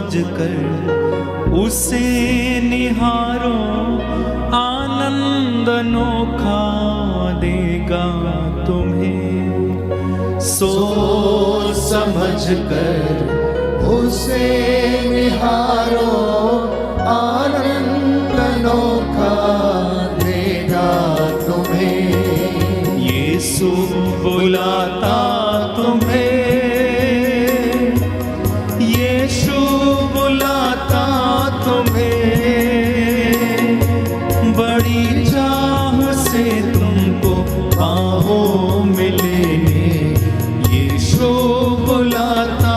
समझकर उसे निहारो, आनंद अनोखा देगा तुम्हें। सोच समझकर उसे निहारो, आनंद अनोखा देगा तुम्हें। यीशु बुलाता तुम्हें, यीशु बुलाता तुम्हें, बड़ी चाह से तुमको बाहों में लेने। यीशु बुलाता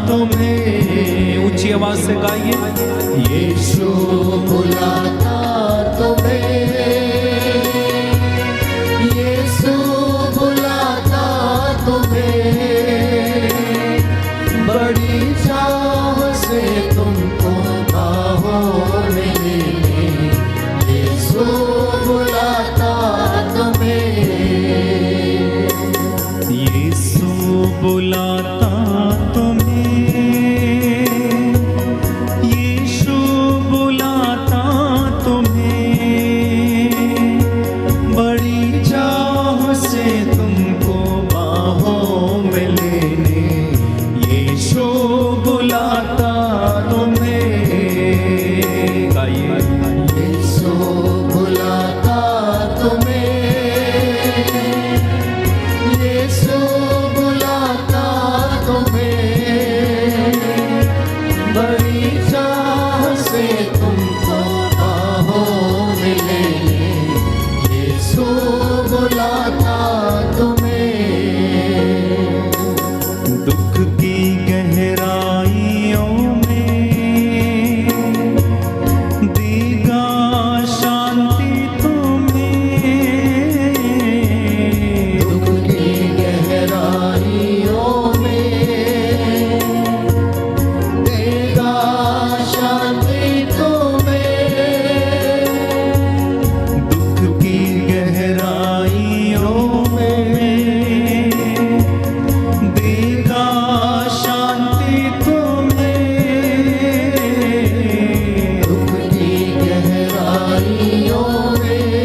तुम्हें। ऊंची आवाज से गाइए। यीशु बुलाता तुम्हें, यीशु बुलाता तुम्हें, बड़ी चाह से तुमको बाहों में लेने। यीशु बुलाता तुम्हें, यीशु बुलाता तुम्हें, यीशु बुलाता तुम्हें, बड़ी चाह से तुमको बाहों में लेने। यीशु बुलाता तुम्हें। गाइए। यीशु बुलाता तुम्हें, यीशु बुलाता तुम्हें, बड़ी चाह से तुमको बाहों में लेने। यीशु बुलाता तुम्हें। दुख की गहराइयों में देगा शांति तुम्हें। दुख की गहराइयों में देगा शांति तुम्हें। दुख की गहराइयों में देगा शांति तुम्हें। दुख की गहराइयों में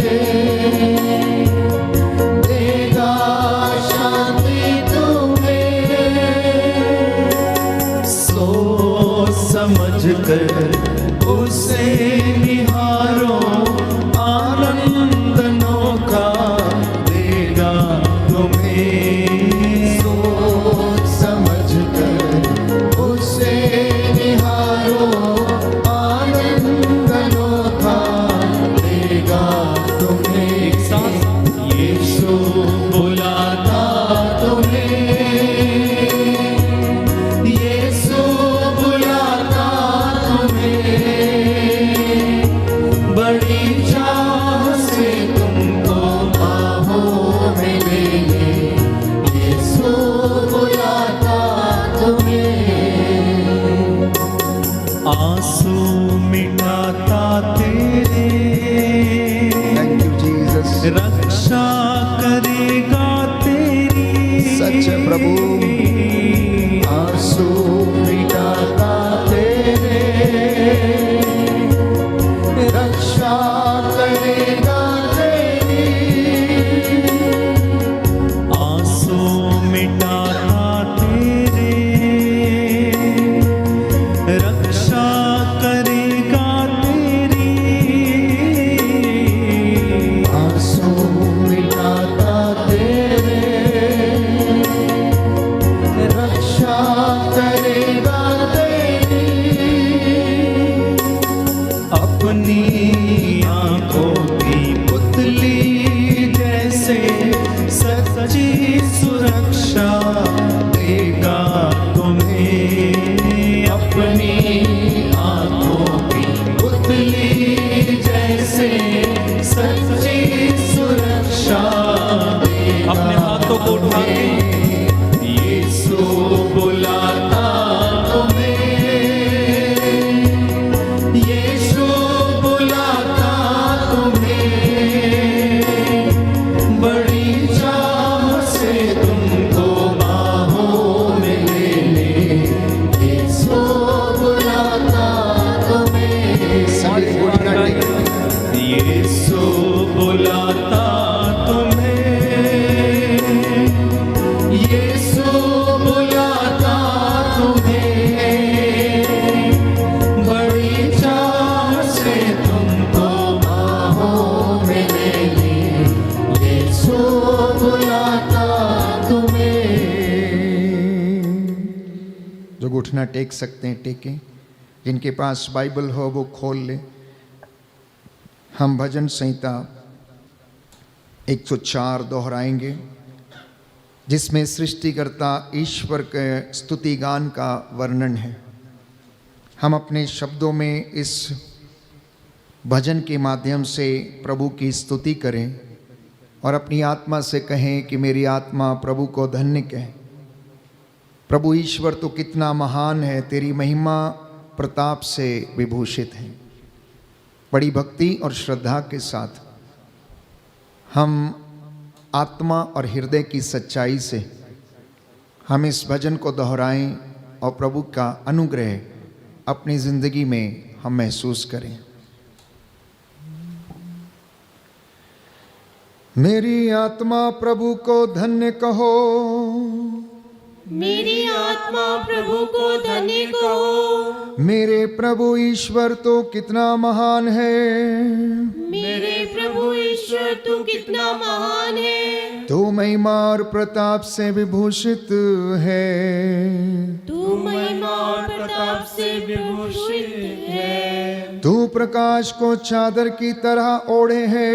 देगा शांति तुम्हें। सोच समझकर उसे निहारो, आनंद अनोखा देगा तुम्हें। सोच समझकर उसे निहारो, आनंद अनोखा देगा तुम्हें। एक साथ। यीशु बुलाता तुम्हें, यीशु बुलाता तुम्हें, बड़ी चाह से तुमको बाहों में लेने। यीशु बुलाता तुम्हें। आंसू मिटाता तेरे, थैंक यू जीसस। रक्षा करेगा तेरी। सच है प्रभु। आंसू मिटाता तेरे, रक्षा करेगा तेरी। आंसू मिटाता तेरे, रक्षा करेगा तेरी। आंसू मिटाता तेरे, रक्षा करेगा तेरी। अपनी आंखों की पुतली जैसे सच्ची सुरक्षा देगा तुम्हें। अपनी आंखों की पुतली जैसे सच्ची सुरक्षा देगा। अपने हाथों को उठा के यीशु बुलाता तुम्हें, यीशु बुलाता तुम्हें, बड़ी चाह से तुमको बाहों में लेने। यीशु बुलाता घुटना टेक सकते हैं टेकें, जिनके पास बाइबल हो वो खोल ले। हम भजन संहिता 104 दोहराएंगे, जिसमें सृष्टिकर्ता ईश्वर के स्तुति गान का वर्णन है। हम अपने शब्दों में इस भजन के माध्यम से प्रभु की स्तुति करें और अपनी आत्मा से कहें कि मेरी आत्मा प्रभु को धन्य कहे। प्रभु ईश्वर तो कितना महान है, तेरी महिमा प्रताप से विभूषित है। बड़ी भक्ति और श्रद्धा के साथ हम आत्मा और हृदय की सच्चाई से हम इस भजन को दोहराएं और प्रभु का अनुग्रह अपनी ज़िंदगी में हम महसूस करें। मेरी आत्मा प्रभु को धन्य कहो, मेरी आत्मा प्रभु को धन्य कहो। मेरे प्रभु ईश्वर तो कितना महान है, मेरे प्रभु ईश्वर तू कितना महान है। तू महिमा और प्रताप से विभूषित है, तू महिमा और प्रताप से विभूषित है। तू प्रकाश को चादर की तरह ओढ़े है,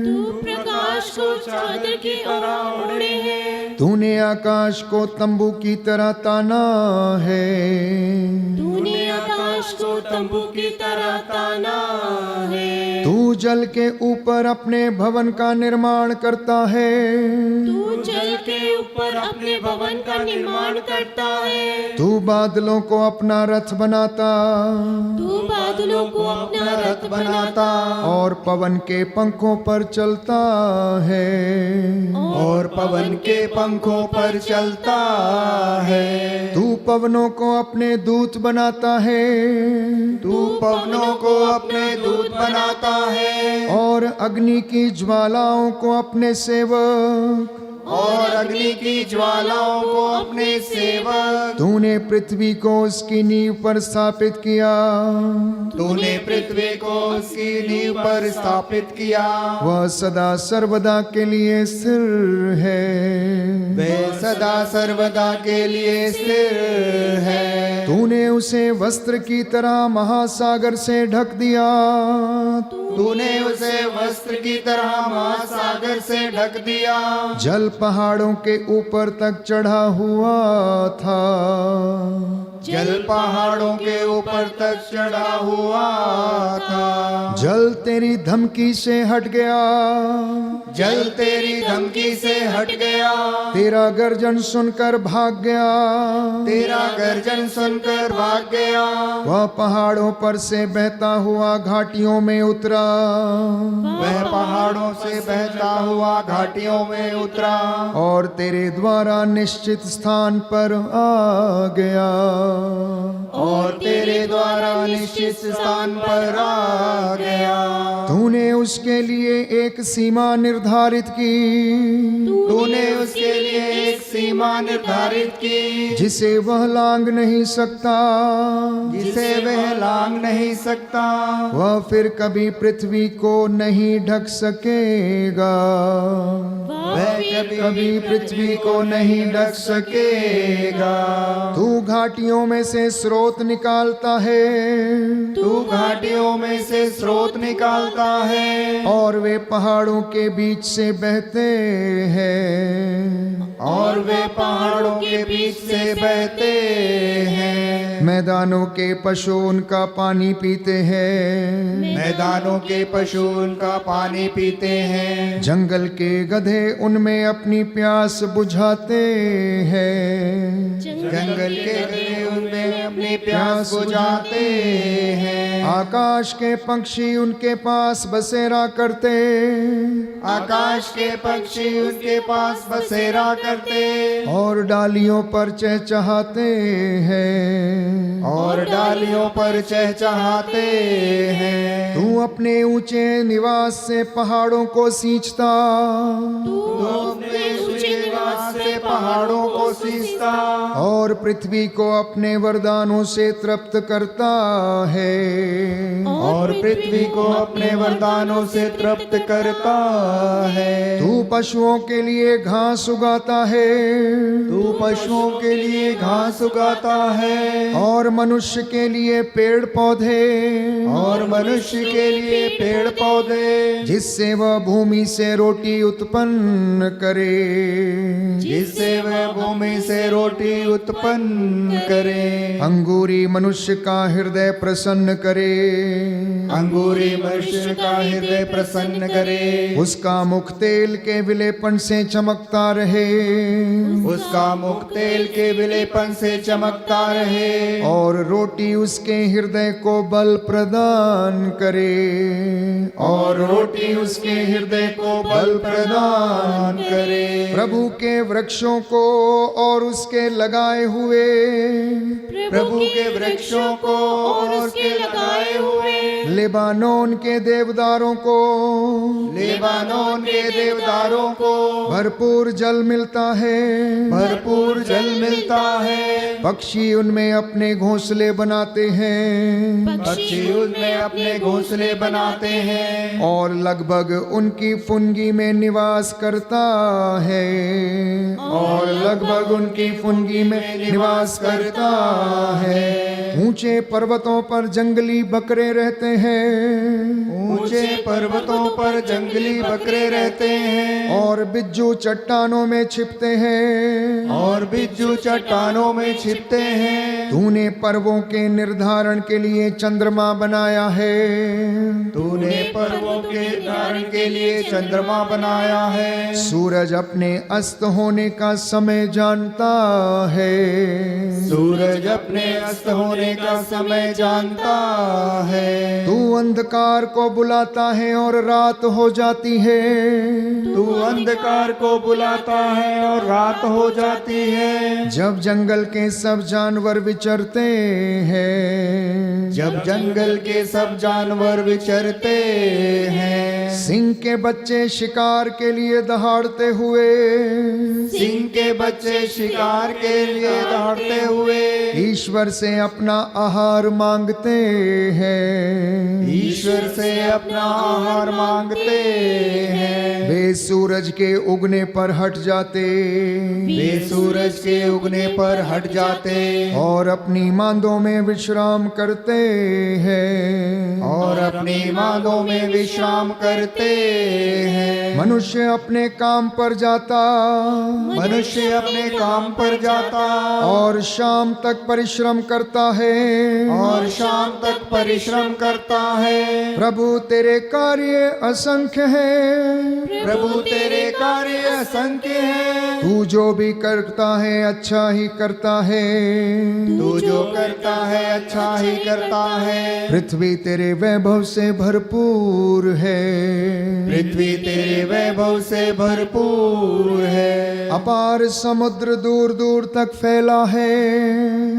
तू प्रकाश को चादर की तरह ओढ़े है। तूने आकाश को तंबू की तरह ताना है, तूने आकाश को तंबू की तरह ताना है। तू जल के ऊपर अपने भवन का निर्माण करता है, तू जल के ऊपर अपने भवन का निर्माण करता है। तू बादलों को अपना रथ बनाता, तू बादलों को अपना रथ बनाता और पवन के पंखों पर चलता है, और पवन के पंखों पर चलता है। तू पवनों को अपने दूत बनाता है, तू पवनों को अपने दूत बनाता है, और अग्नि की ज्वालाओं को अपने सेवक, और अग्नि की ज्वालाओं को अपने सेवक। तूने पृथ्वी को उसकी नींव पर स्थापित किया, तूने पृथ्वी को उसकी नींव पर स्थापित किया। वह सदा सर्वदा के लिए स्थिर है, वह सदा सर्वदा के लिए स्थिर है। तूने उसे वस्त्र की तरह महासागर से ढक दिया, तूने उसे वस्त्र की तरह महासागर से ढक दिया। जल पहाड़ों के ऊपर तक चढ़ा हुआ था, जल पहाड़ों के ऊपर तक चढ़ा हुआ था। जल तेरी धमकी से हट गया, जल तेरी धमकी से हट गया। तेरा गर्जन सुनकर भाग गया, तेरा गर्जन सुनकर भाग गया। वह पहाड़ों पर से बहता हुआ घाटियों में उतरा, वह पहाड़ों से बहता हुआ घाटियों में उतरा, और तेरे द्वारा निश्चित स्थान पर आ गया, और तेरे द्वारा निश्चित स्थान पर आ गया। तूने उसके लिए एक सीमा निर्धारित की, तूने उसके लिए एक सीमा निर्धारित की, जिसे वह लांघ नहीं सकता, जिसे वह लांघ नहीं सकता। वह फिर कभी पृथ्वी को नहीं ढक सकेगा, वह कभी पृथ्वी को नहीं ढक सकेगा। तू घाटियों में से स्रोत निकालता है, तू घाटियों में से स्रोत निकालता है, और वे पहाड़ों के बीच से बहते हैं, और वे पहाड़ों के बीच से बहते हैं। मैदानों के पशु उनका पानी पीते हैं, मैदानों के पशु उनका पानी पीते हैं। जंगल के गधे उनमें अपनी प्यास बुझाते हैं, जंगल के गधे उनमें अपनी प्यास बुझाते हैं। आकाश के पक्षी उनके पास बसेरा करते, आकाश के पक्षी उनके पास बसेरा करते, और डालियों पर चहचहाते हैं। और डालियों पर चहचहाते हैं। तू अपने ऊंचे निवास से पहाड़ों को सींचता, तू अपने ऊंचे निवास से पहाड़ों को सींचता और पृथ्वी को अपने वरदानों से तृप्त करता है। और पृथ्वी को अपने वरदानों से तृप्त करता है। तू पशुओं के लिए घास उगाता है, तू पशुओं के लिए घास उगाता है और मनुष्य के लिए पेड़ पौधे, और मनुष्य के लिए पेड़ पौधे, जिससे वह भूमि से रोटी उत्पन्न करे। जिससे वह भूमि से रोटी उत्पन्न करे। अंगूरी मनुष्य का हृदय प्रसन्न करे, अंगूरी मनुष्य का हृदय प्रसन्न करे। उसका मुख तेल के विलेपन से चमकता रहे, उसका मुख तेल के विलेपन से चमकता रहे। और रोटी उसके हृदय को बल प्रदान करे, और रोटी उसके हृदय को बल प्रदान करे। प्रभु के वृक्षों को और उसके लगाए हुए, प्रभु के वृक्षों को और उसके लगाए हुए, लेबानोन के देवदारों को, लेबानोन के देवदारों को भरपूर जल मिलता है। भरपूर जल मिलता है। पक्षी उनमें अपने घोंसले बनाते हैं, पक्षी उनमें अपने घोंसले बनाते हैं। और लगभग उनकी फुनगी में निवास करता है, और लगभग उनकी फुनगी में निवास करता है। ऊंचे पर्वतों पर जंगली बकरे रहते हैं, ऊंचे पर्वतों पर जंगली बकरे रहते हैं। और बिज्जू चट्टानों में छिपते हैं, और बिज्जू चट्टानों में छिपते हैं। तूने पर्वों के निर्धारण के लिए चंद्रमा बनाया है, तूने पर्वों के निर्धारण के लिए चंद्रमा बनाया है। सूरज अपने अस्त होने का समय जानता है, सूरज अपने अस्त होने का समय जानता है। तू अंधकार को बुलाता है और रात हो जाती है, तू अंधकार को बुलाता है और रात हो जाती है। जब जंगल के सब जानवर विचरते हैं, जब जंगल के सब जानवर विचरते हैं। सिंह के बच्चे शिकार के लिए दहाड़ते हुए, सिंह के बच्चे शिकार के लिए दौड़ते हुए ईश्वर से अपना आहार मांगते हैं। ईश्वर से अपना आहार मांगते हैं। वे सूरज के उगने पर हट जाते, वे सूरज के उगने पर हट जाते और अपनी मांदों में विश्राम करते हैं, और अपनी मांदों में विश्राम करते हैं। मनुष्य अपने काम पर जाता, मनुष्य अपने काम पर जाता और शाम तक परिश्रम करता है, और शाम तक परिश्रम करता है। प्रभु तेरे कार्य असंख्य हैं, प्रभु तेरे कार्य असंख्य हैं। तू जो भी करता है अच्छा ही करता है, तू जो करता है अच्छा ही करता है। पृथ्वी तेरे वैभव से भरपूर है, पृथ्वी तेरे वैभव से भरपूर है। अपार समुद्र दूर दूर तक फैला है,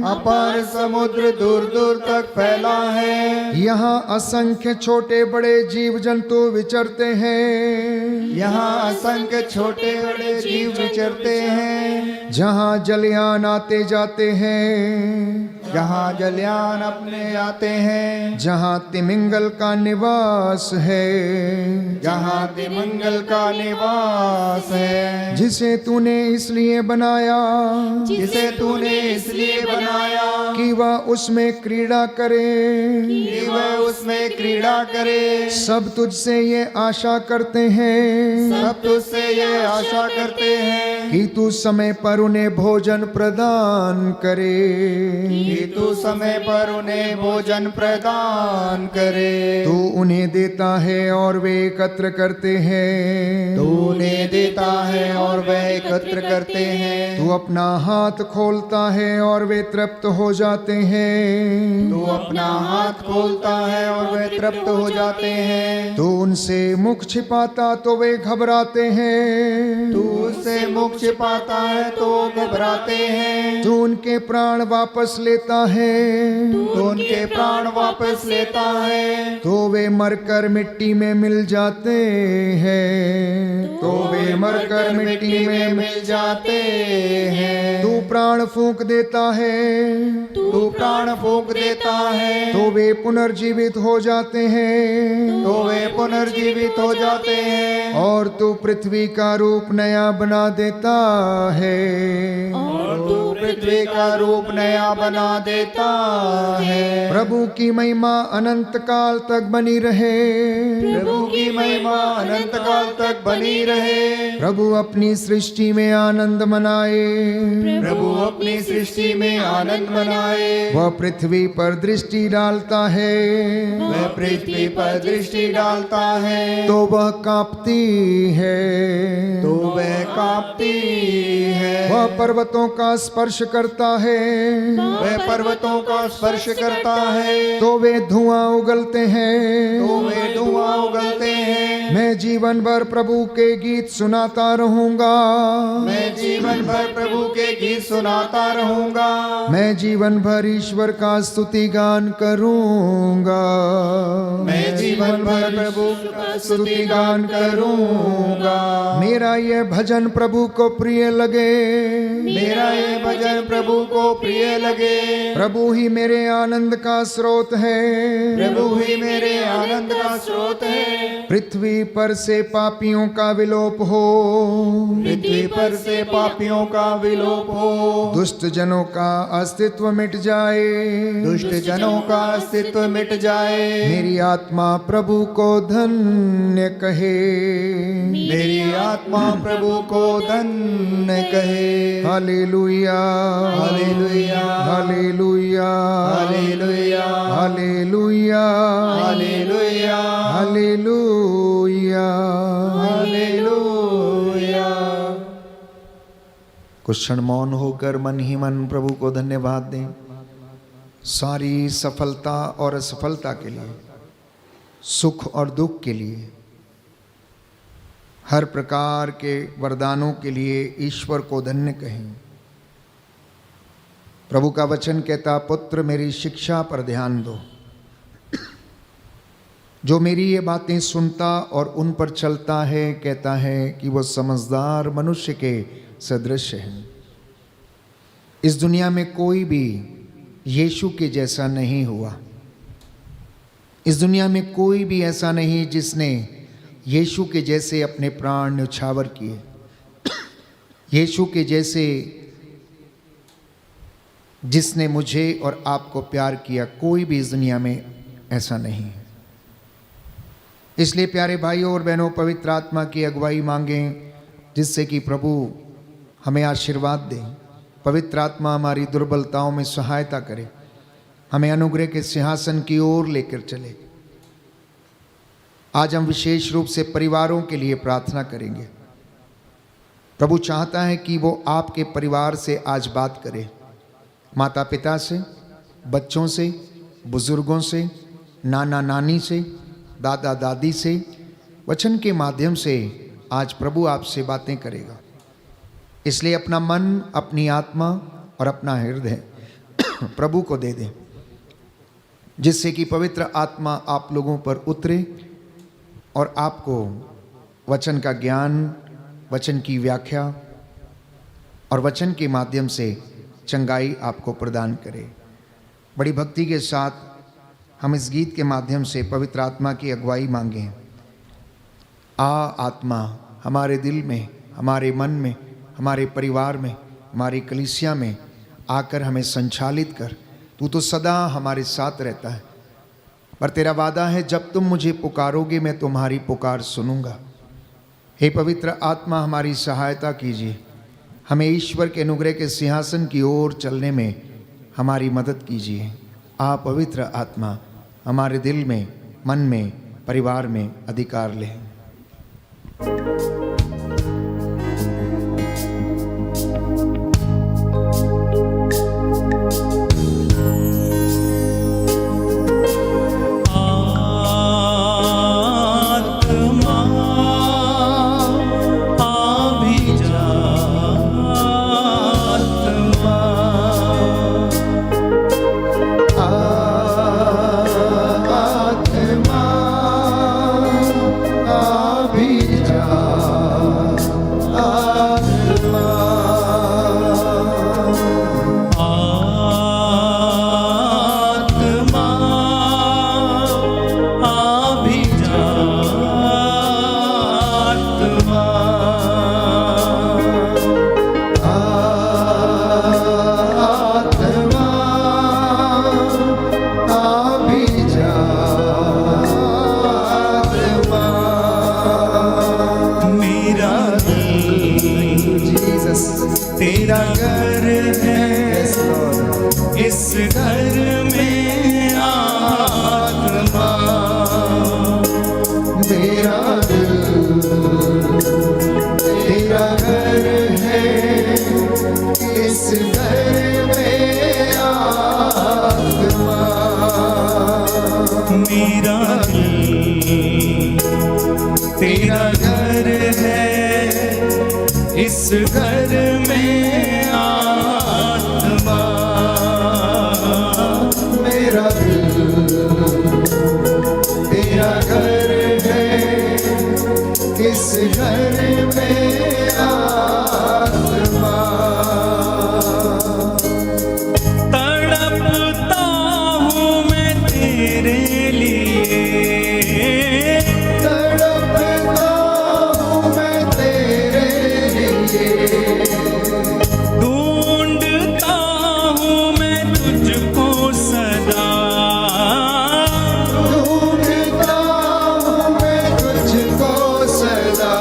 अपार समुद्र दूर दूर तक फैला है। यहाँ असंख्य छोटे बड़े जीव जंतु विचरते हैं, यहाँ असंख्य छोटे बड़े जीव विचरते हैं। जहाँ जलयान आते जाते हैं, जहाँ जलयान अपने आते हैं। जहाँ तिमिंगल का निवास है, जहाँ तिमिंगल का निवास है। जिसे तूने इसलिए बनाया जिसे तूने इसलिए बनाया कि वह उसमें क्रीड़ा करे। कि वह उसमें क्रीड़ा करे। सब तुझसे ये आशा करते हैं सब तुझसे ये आशा करते हैं कि तू समय पर उन्हें भोजन प्रदान करे। कि तू समय पर उन्हें भोजन प्रदान करे। तू उन्हें देता है और वे एकत्र करते हैं, तू उन्हें देता है और वह एकत्र करते हैं। तू अपना हाथ खोलता है और वे तृप्त हो जाते हैं। तू अपना हाथ खोलता है और वे तृप्त हो जाते हैं। तू उनसे मुख छिपाता तो वे घबराते हैं। तू उससे मुख छिपाता है तो घबराते हैं। तू उनके प्राण वापस लेता लेता है तो उनके प्राण वापस लेता है। तो वे मरकर मिट्टी में मिल जाते हैं। तो वे मरकर मिट्टी में मिल जाते हैं। तू प्राण फूंक देता है तू प्राण फूंक देता है। तो वे पुनर्जीवित हो जाते हैं। तो वे पुनर्जीवित हो जाते हैं। और तू पृथ्वी का रूप नया बना देता है। और तू पृथ्वी का रूप नया बना देता है। प्रभु की महिमा अनंत काल तक बनी रहे। प्रभु की महिमा अनंत काल तक बनी रहे। प्रभु अपनी सृष्टि में आनंद मनाए। प्रभु अपनी सृष्टि में आनंद मनाए। वह पृथ्वी पर दृष्टि डालता है। वह पृथ्वी पर दृष्टि डालता है। तो वह कांपती है। तो वह कांपती है। वह पर्वतों का स्पर्श करता है। वह पर्वतों का स्पर्श करता है। तो वे धुआं उगलते हैं। तो वे धुआं उगलते हैं। मैं जीवन भर प्रभु के गीत सुनाता रहूंगा। मैं जीवन भर प्रभु के गीत सुनाता रहूंगा। मैं जीवन भर ईश्वर का स्तुति गान करूंगा। मैं जीवन भर प्रभु का स्तुति गान करूंगा। मेरा ये भजन प्रभु को प्रिय लगे। मेरा ये भजन प्रभु को प्रिय लगे। प्रभु ही मेरे आनंद का स्रोत है। प्रभु ही मेरे आनंद का स्रोत है। पृथ्वी पर से पापियों का विलोप हो। पृथ्वी पर से पापियों का विलोप हो। दुष्ट जनों का अस्तित्व मिट जाए। दुष्ट जनों का अस्तित्व मिट जाए। मेरी आत्मा प्रभु को धन्य कहे। मेरी आत्मा प्रभु को धन्य कहे। Hallelujah hallelujah hallelujah hallelujah hallelujah hallelujah hallelujah. Hallelujah. कुछ क्षण मौन होकर मन ही मन प्रभु को धन्यवाद दें। सारी सफलता और असफलता के लिए, सुख और दुख के लिए, हर प्रकार के वरदानों के लिए ईश्वर को धन्य कहें। प्रभु का वचन कहता, पुत्र मेरी शिक्षा पर ध्यान दो। जो मेरी ये बातें सुनता और उन पर चलता है, कहता है कि वह समझदार मनुष्य के सदृश है। इस दुनिया में कोई भी यीशु के जैसा नहीं हुआ। इस दुनिया में कोई भी ऐसा नहीं जिसने यीशु के जैसे अपने प्राण न्यौछावर किए। यीशु के जैसे जिसने मुझे और आपको प्यार किया, कोई भी इस दुनिया में ऐसा नहीं है। इसलिए प्यारे भाइयों और बहनों, पवित्र आत्मा की अगुवाई मांगें, जिससे कि प्रभु हमें आशीर्वाद दे। पवित्र आत्मा हमारी दुर्बलताओं में सहायता करे, हमें अनुग्रह के सिंहासन की ओर लेकर चले। आज हम विशेष रूप से परिवारों के लिए प्रार्थना करेंगे। प्रभु चाहता है कि वो आपके परिवार से आज बात करे, माता पिता से, बच्चों से, बुजुर्गों से, नाना नानी से, दादा दादी से, वचन के माध्यम से आज प्रभु आपसे बातें करेगा। इसलिए अपना मन, अपनी आत्मा और अपना हृदय प्रभु को दे दें, जिससे कि पवित्र आत्मा आप लोगों पर उतरे और आपको वचन का ज्ञान, वचन की व्याख्या और वचन के माध्यम से चंगाई आपको प्रदान करे। बड़ी भक्ति के साथ हम इस गीत के माध्यम से पवित्र आत्मा की अगुवाई मांगें। आ आत्मा हमारे दिल में, हमारे मन में, हमारे परिवार में, हमारी कलीसिया में आकर हमें संचालित कर। तू तो सदा हमारे साथ रहता है, पर तेरा वादा है जब तुम मुझे पुकारोगे मैं तुम्हारी पुकार सुनूंगा। हे पवित्र आत्मा, हमारी सहायता कीजिए, हमें ईश्वर के अनुग्रह के सिंहासन की ओर चलने में हमारी मदद कीजिए। आ पवित्र आत्मा हमारे दिल में, मन में, परिवार में अधिकार ले। घर है, इस घर में आत्मा। मेरा दिल तेरा घर है, इस घर में आत्मा। मेरा दिल तेरा घर है, इस घर में आत्मा। मेरा दिल तेरा घर है, इस घर में आत्मा। तड़पता हूँ मैं तेरे लिए, तड़पता हूँ मैं तेरे लिए, ढूंढता हूँ मैं तुझको सदा, ढूंढता हूँ मैं तुझको सदा।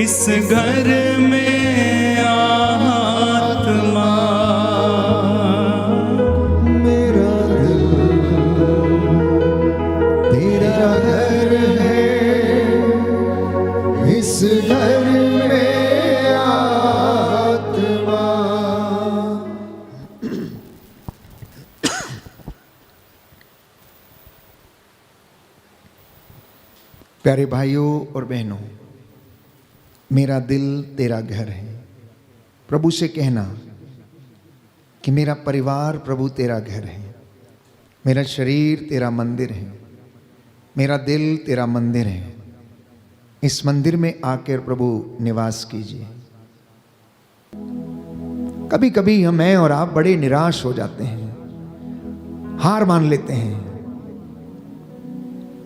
इस घर में आत्मा। मेरा दिल तेरा घर है, इस घर में आत्मा। प्यारे भाइयों और बहनों, मेरा दिल तेरा घर है। प्रभु से कहना कि मेरा परिवार प्रभु तेरा घर है, मेरा शरीर तेरा मंदिर है, मेरा दिल तेरा मंदिर है। इस मंदिर में आकर प्रभु निवास कीजिए। कभी कभी मैं और आप बड़े निराश हो जाते हैं, हार मान लेते हैं,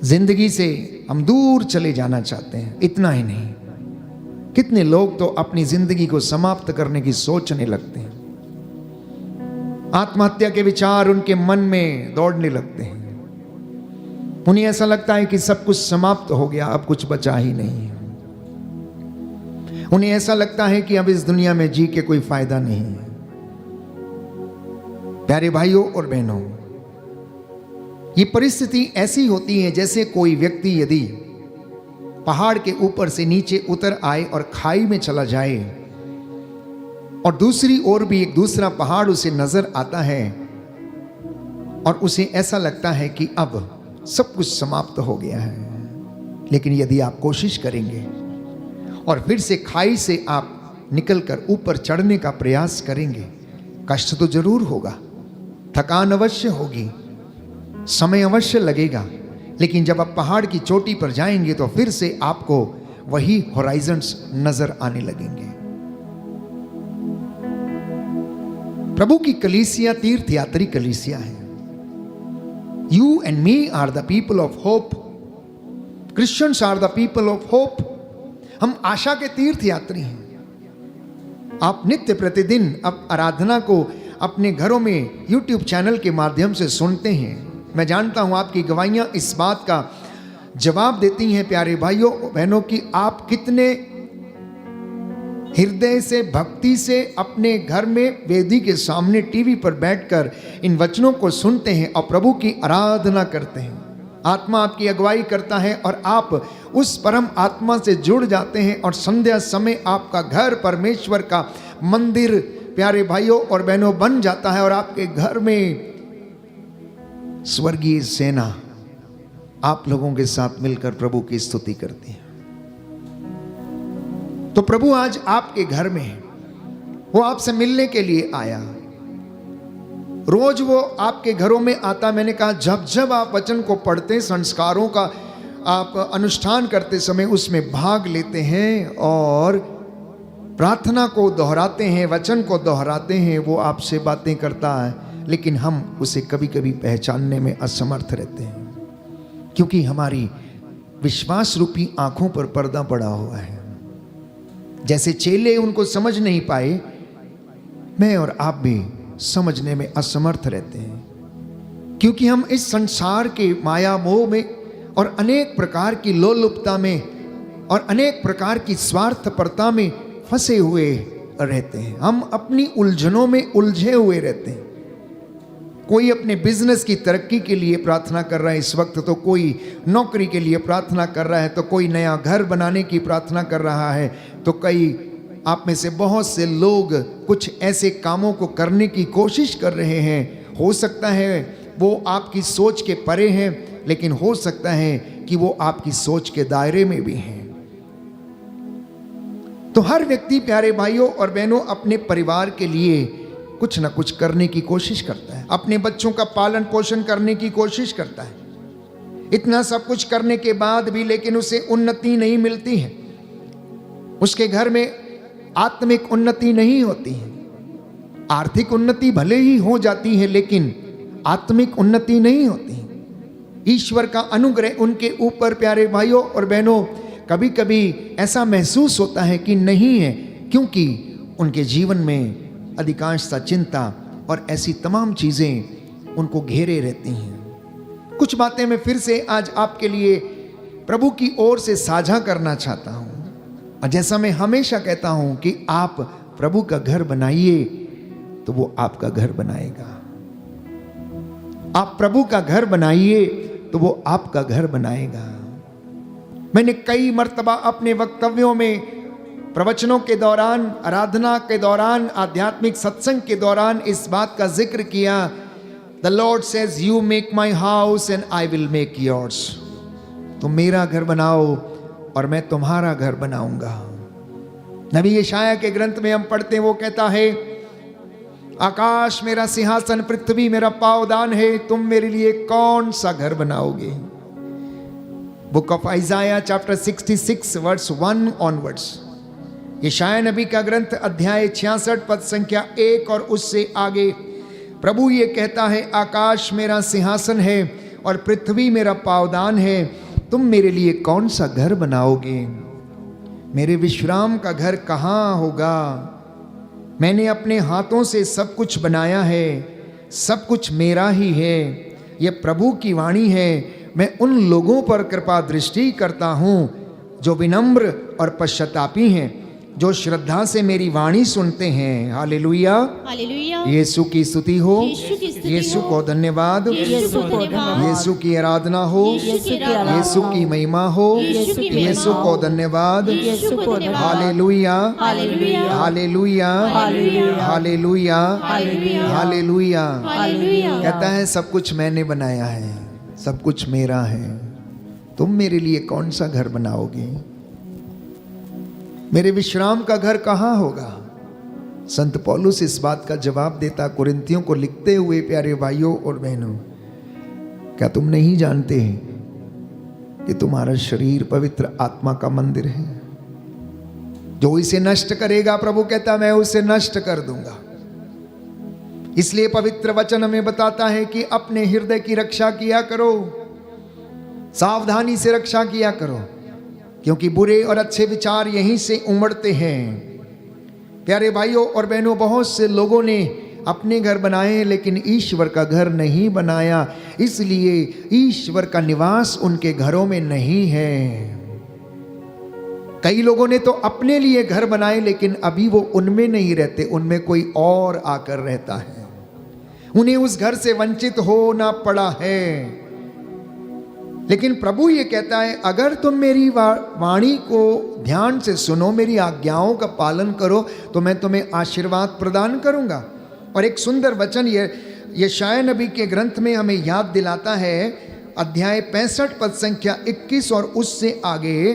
जिंदगी से हम दूर चले जाना चाहते हैं। इतना ही नहीं, कितने लोग तो अपनी जिंदगी को समाप्त करने की सोचने लगते हैं। आत्महत्या के विचार उनके मन में दौड़ने लगते हैं। उन्हें ऐसा लगता है कि सब कुछ समाप्त हो गया, अब कुछ बचा ही नहीं है। उन्हें ऐसा लगता है कि अब इस दुनिया में जी के कोई फायदा नहीं है। प्यारे भाइयों और बहनों, ये परिस्थिति ऐसी होती है जैसे कोई व्यक्ति यदि पहाड़ के ऊपर से नीचे उतर आए और खाई में चला जाए और दूसरी ओर भी एक दूसरा पहाड़ उसे नजर आता है और उसे ऐसा लगता है कि अब सब कुछ समाप्त हो गया है। लेकिन यदि आप कोशिश करेंगे और फिर से खाई से आप निकलकर ऊपर चढ़ने का प्रयास करेंगे, कष्ट तो जरूर होगा, थकान अवश्य होगी, समय अवश्य लगेगा, लेकिन जब आप पहाड़ की चोटी पर जाएंगे तो फिर से आपको वही होराइजन्स नजर आने लगेंगे। प्रभु की कलीसिया तीर्थयात्री कलीसिया है। You and me are the people of hope. Christians are the people of hope. हम आशा के तीर्थयात्री हैं। आप नित्य प्रतिदिन अब आराधना को अपने घरों में YouTube चैनल के माध्यम से सुनते हैं। मैं जानता हूं आपकी गवाहियां इस बात का जवाब देती हैं प्यारे भाइयों बहनों कि आप कितने हृदय से, भक्ति से अपने घर में वेदी के सामने टीवी पर बैठकर इन वचनों को सुनते हैं और प्रभु की आराधना करते हैं। आत्मा आपकी अगुवाई करता है और आप उस परम आत्मा से जुड़ जाते हैं और संध्या समय आपका घर परमेश्वर का मंदिर प्यारे भाइयों और बहनों बन जाता है और आपके घर में स्वर्गीय सेना आप लोगों के साथ मिलकर प्रभु की स्तुति करती है। तो प्रभु आज आपके घर में है, वो आपसे मिलने के लिए आया। रोज वो आपके घरों में आता। मैंने कहा जब जब आप वचन को पढ़ते, संस्कारों का आप अनुष्ठान करते समय उसमें भाग लेते हैं और प्रार्थना को दोहराते हैं, वचन को दोहराते हैं, वो आपसे बातें करता है, लेकिन हम उसे कभी कभी पहचानने में असमर्थ रहते हैं क्योंकि हमारी विश्वास रूपी आंखों पर पर्दा पड़ा हुआ है। जैसे चेले उनको समझ नहीं पाए, मैं और आप भी समझने में असमर्थ रहते हैं क्योंकि हम इस संसार के माया मोह में और अनेक प्रकार की लोलुपता में और अनेक प्रकार की स्वार्थपरता में फंसे हुए रहते हैं। हम अपनी उलझनों में उलझे हुए रहते हैं। कोई अपने बिजनेस की तरक्की के लिए प्रार्थना कर रहा है इस वक्त, तो कोई नौकरी के लिए प्रार्थना कर रहा है, तो कोई नया घर बनाने की प्रार्थना कर रहा है, तो कई आप में से बहुत से लोग कुछ ऐसे कामों को करने की कोशिश कर रहे हैं। हो सकता है वो आपकी सोच के परे हैं, लेकिन हो सकता है कि वो आपकी सोच के दायरे में भी हैं। तो हर व्यक्ति प्यारे भाइयों और बहनों अपने परिवार के लिए कुछ ना कुछ करने की कोशिश करता है, अपने बच्चों का पालन पोषण करने की कोशिश करता है। इतना सब कुछ करने के बाद भी लेकिन उसे उन्नति नहीं मिलती है, उसके घर में आत्मिक उन्नति नहीं होती है। आर्थिक उन्नति भले ही हो जाती है लेकिन आत्मिक उन्नति नहीं होती। ईश्वर का अनुग्रह उनके ऊपर प्यारे भाइयों और बहनों कभी कभी ऐसा महसूस होता है कि नहीं है, क्योंकि उनके जीवन में अधिकांशतः चिंता और ऐसी तमाम चीजें उनको घेरे रहती हैं। कुछ बातें मैं फिर से आज आपके लिए प्रभु की ओर से साझा करना चाहता हूं। और जैसा मैं हमेशा कहता हूं कि आप प्रभु का घर बनाइए तो वो आपका घर बनाएगा। आप प्रभु का घर बनाइए तो वो आपका घर बनाएगा। मैंने कई मर्तबा अपने वक्तव्यों में, प्रवचनों के दौरान, आराधना के दौरान, आध्यात्मिक सत्संग के दौरान इस बात का जिक्र किया, the Lord says you make my house and I will make yours. तुम मेरा घर बनाओ और मैं तुम्हारा घर बनाऊंगा। नबी यशाया के ग्रंथ में हम पढ़ते हैं, वो कहता है, आकाश मेरा सिंहासन, पृथ्वी मेरा पावदान है, तुम मेरे लिए कौन सा घर बनाओगे। Book of Isaiah chapter 66 verse 1 onwards. यशाया नबी का ग्रंथ अध्याय 66 पद संख्या 1 और उससे आगे प्रभु ये कहता है, आकाश मेरा सिंहासन है और पृथ्वी मेरा पावदान है, तुम मेरे लिए कौन सा घर बनाओगे। मेरे विश्राम का घर कहाँ होगा। मैंने अपने हाथों से सब कुछ बनाया है, सब कुछ मेरा ही है। यह प्रभु की वाणी है। मैं उन लोगों पर कृपा दृष्टि करता हूँ जो विनम्र और पश्चातापी हैं, जो श्रद्धा से मेरी वाणी सुनते हैं। Hallelujah, hallelujah. यीशु की स्तुति हो, यीशु की स्तुति यीशु हो, को धन्यवाद, यीशु को धन्यवाद, यीशु की आराधना हो, यीशु की आराधना यीशु की महिमा हो, यीशु की महिमा यीशु को धन्यवाद। यीशु को धन्यवाद। Hallelujah, hallelujah, hallelujah, hallelujah, hallelujah, hallelujah, hallelujah. Hallelujah. कहता है सब कुछ मैंने बनाया है, सब कुछ मेरा है, तुम मेरे लिए कौन सा घर बनाओगे। मेरे विश्राम का घर कहाँ होगा। संत पौलुस इस बात का जवाब देता कुरिन्थियों को लिखते हुए, प्यारे भाइयों और बहनों, क्या तुम नहीं जानते कि तुम्हारा शरीर पवित्र आत्मा का मंदिर है। जो इसे नष्ट करेगा, प्रभु कहता मैं उसे नष्ट कर दूंगा। इसलिए पवित्र वचन हमें बताता है कि अपने हृदय की रक्षा किया करो, सावधानी से रक्षा किया करो, क्योंकि बुरे और अच्छे विचार यहीं से उमड़ते हैं। प्यारे भाइयों और बहनों, बहुत से लोगों ने अपने घर बनाए हैं लेकिन ईश्वर का घर नहीं बनाया, इसलिए ईश्वर का निवास उनके घरों में नहीं है। कई लोगों ने तो अपने लिए घर बनाए लेकिन अभी वो उनमें नहीं रहते, उनमें कोई और आकर रहता है। उन्हें उस घर से वंचित होना पड़ा है। लेकिन प्रभु ये कहता है, अगर तुम मेरी वाणी को ध्यान से सुनो, मेरी आज्ञाओं का पालन करो, तो मैं तुम्हें आशीर्वाद प्रदान करूंगा। और एक सुंदर वचन यशाया नबी के ग्रंथ में हमें याद दिलाता है, अध्याय 65 पद संख्या 21 और उससे आगे,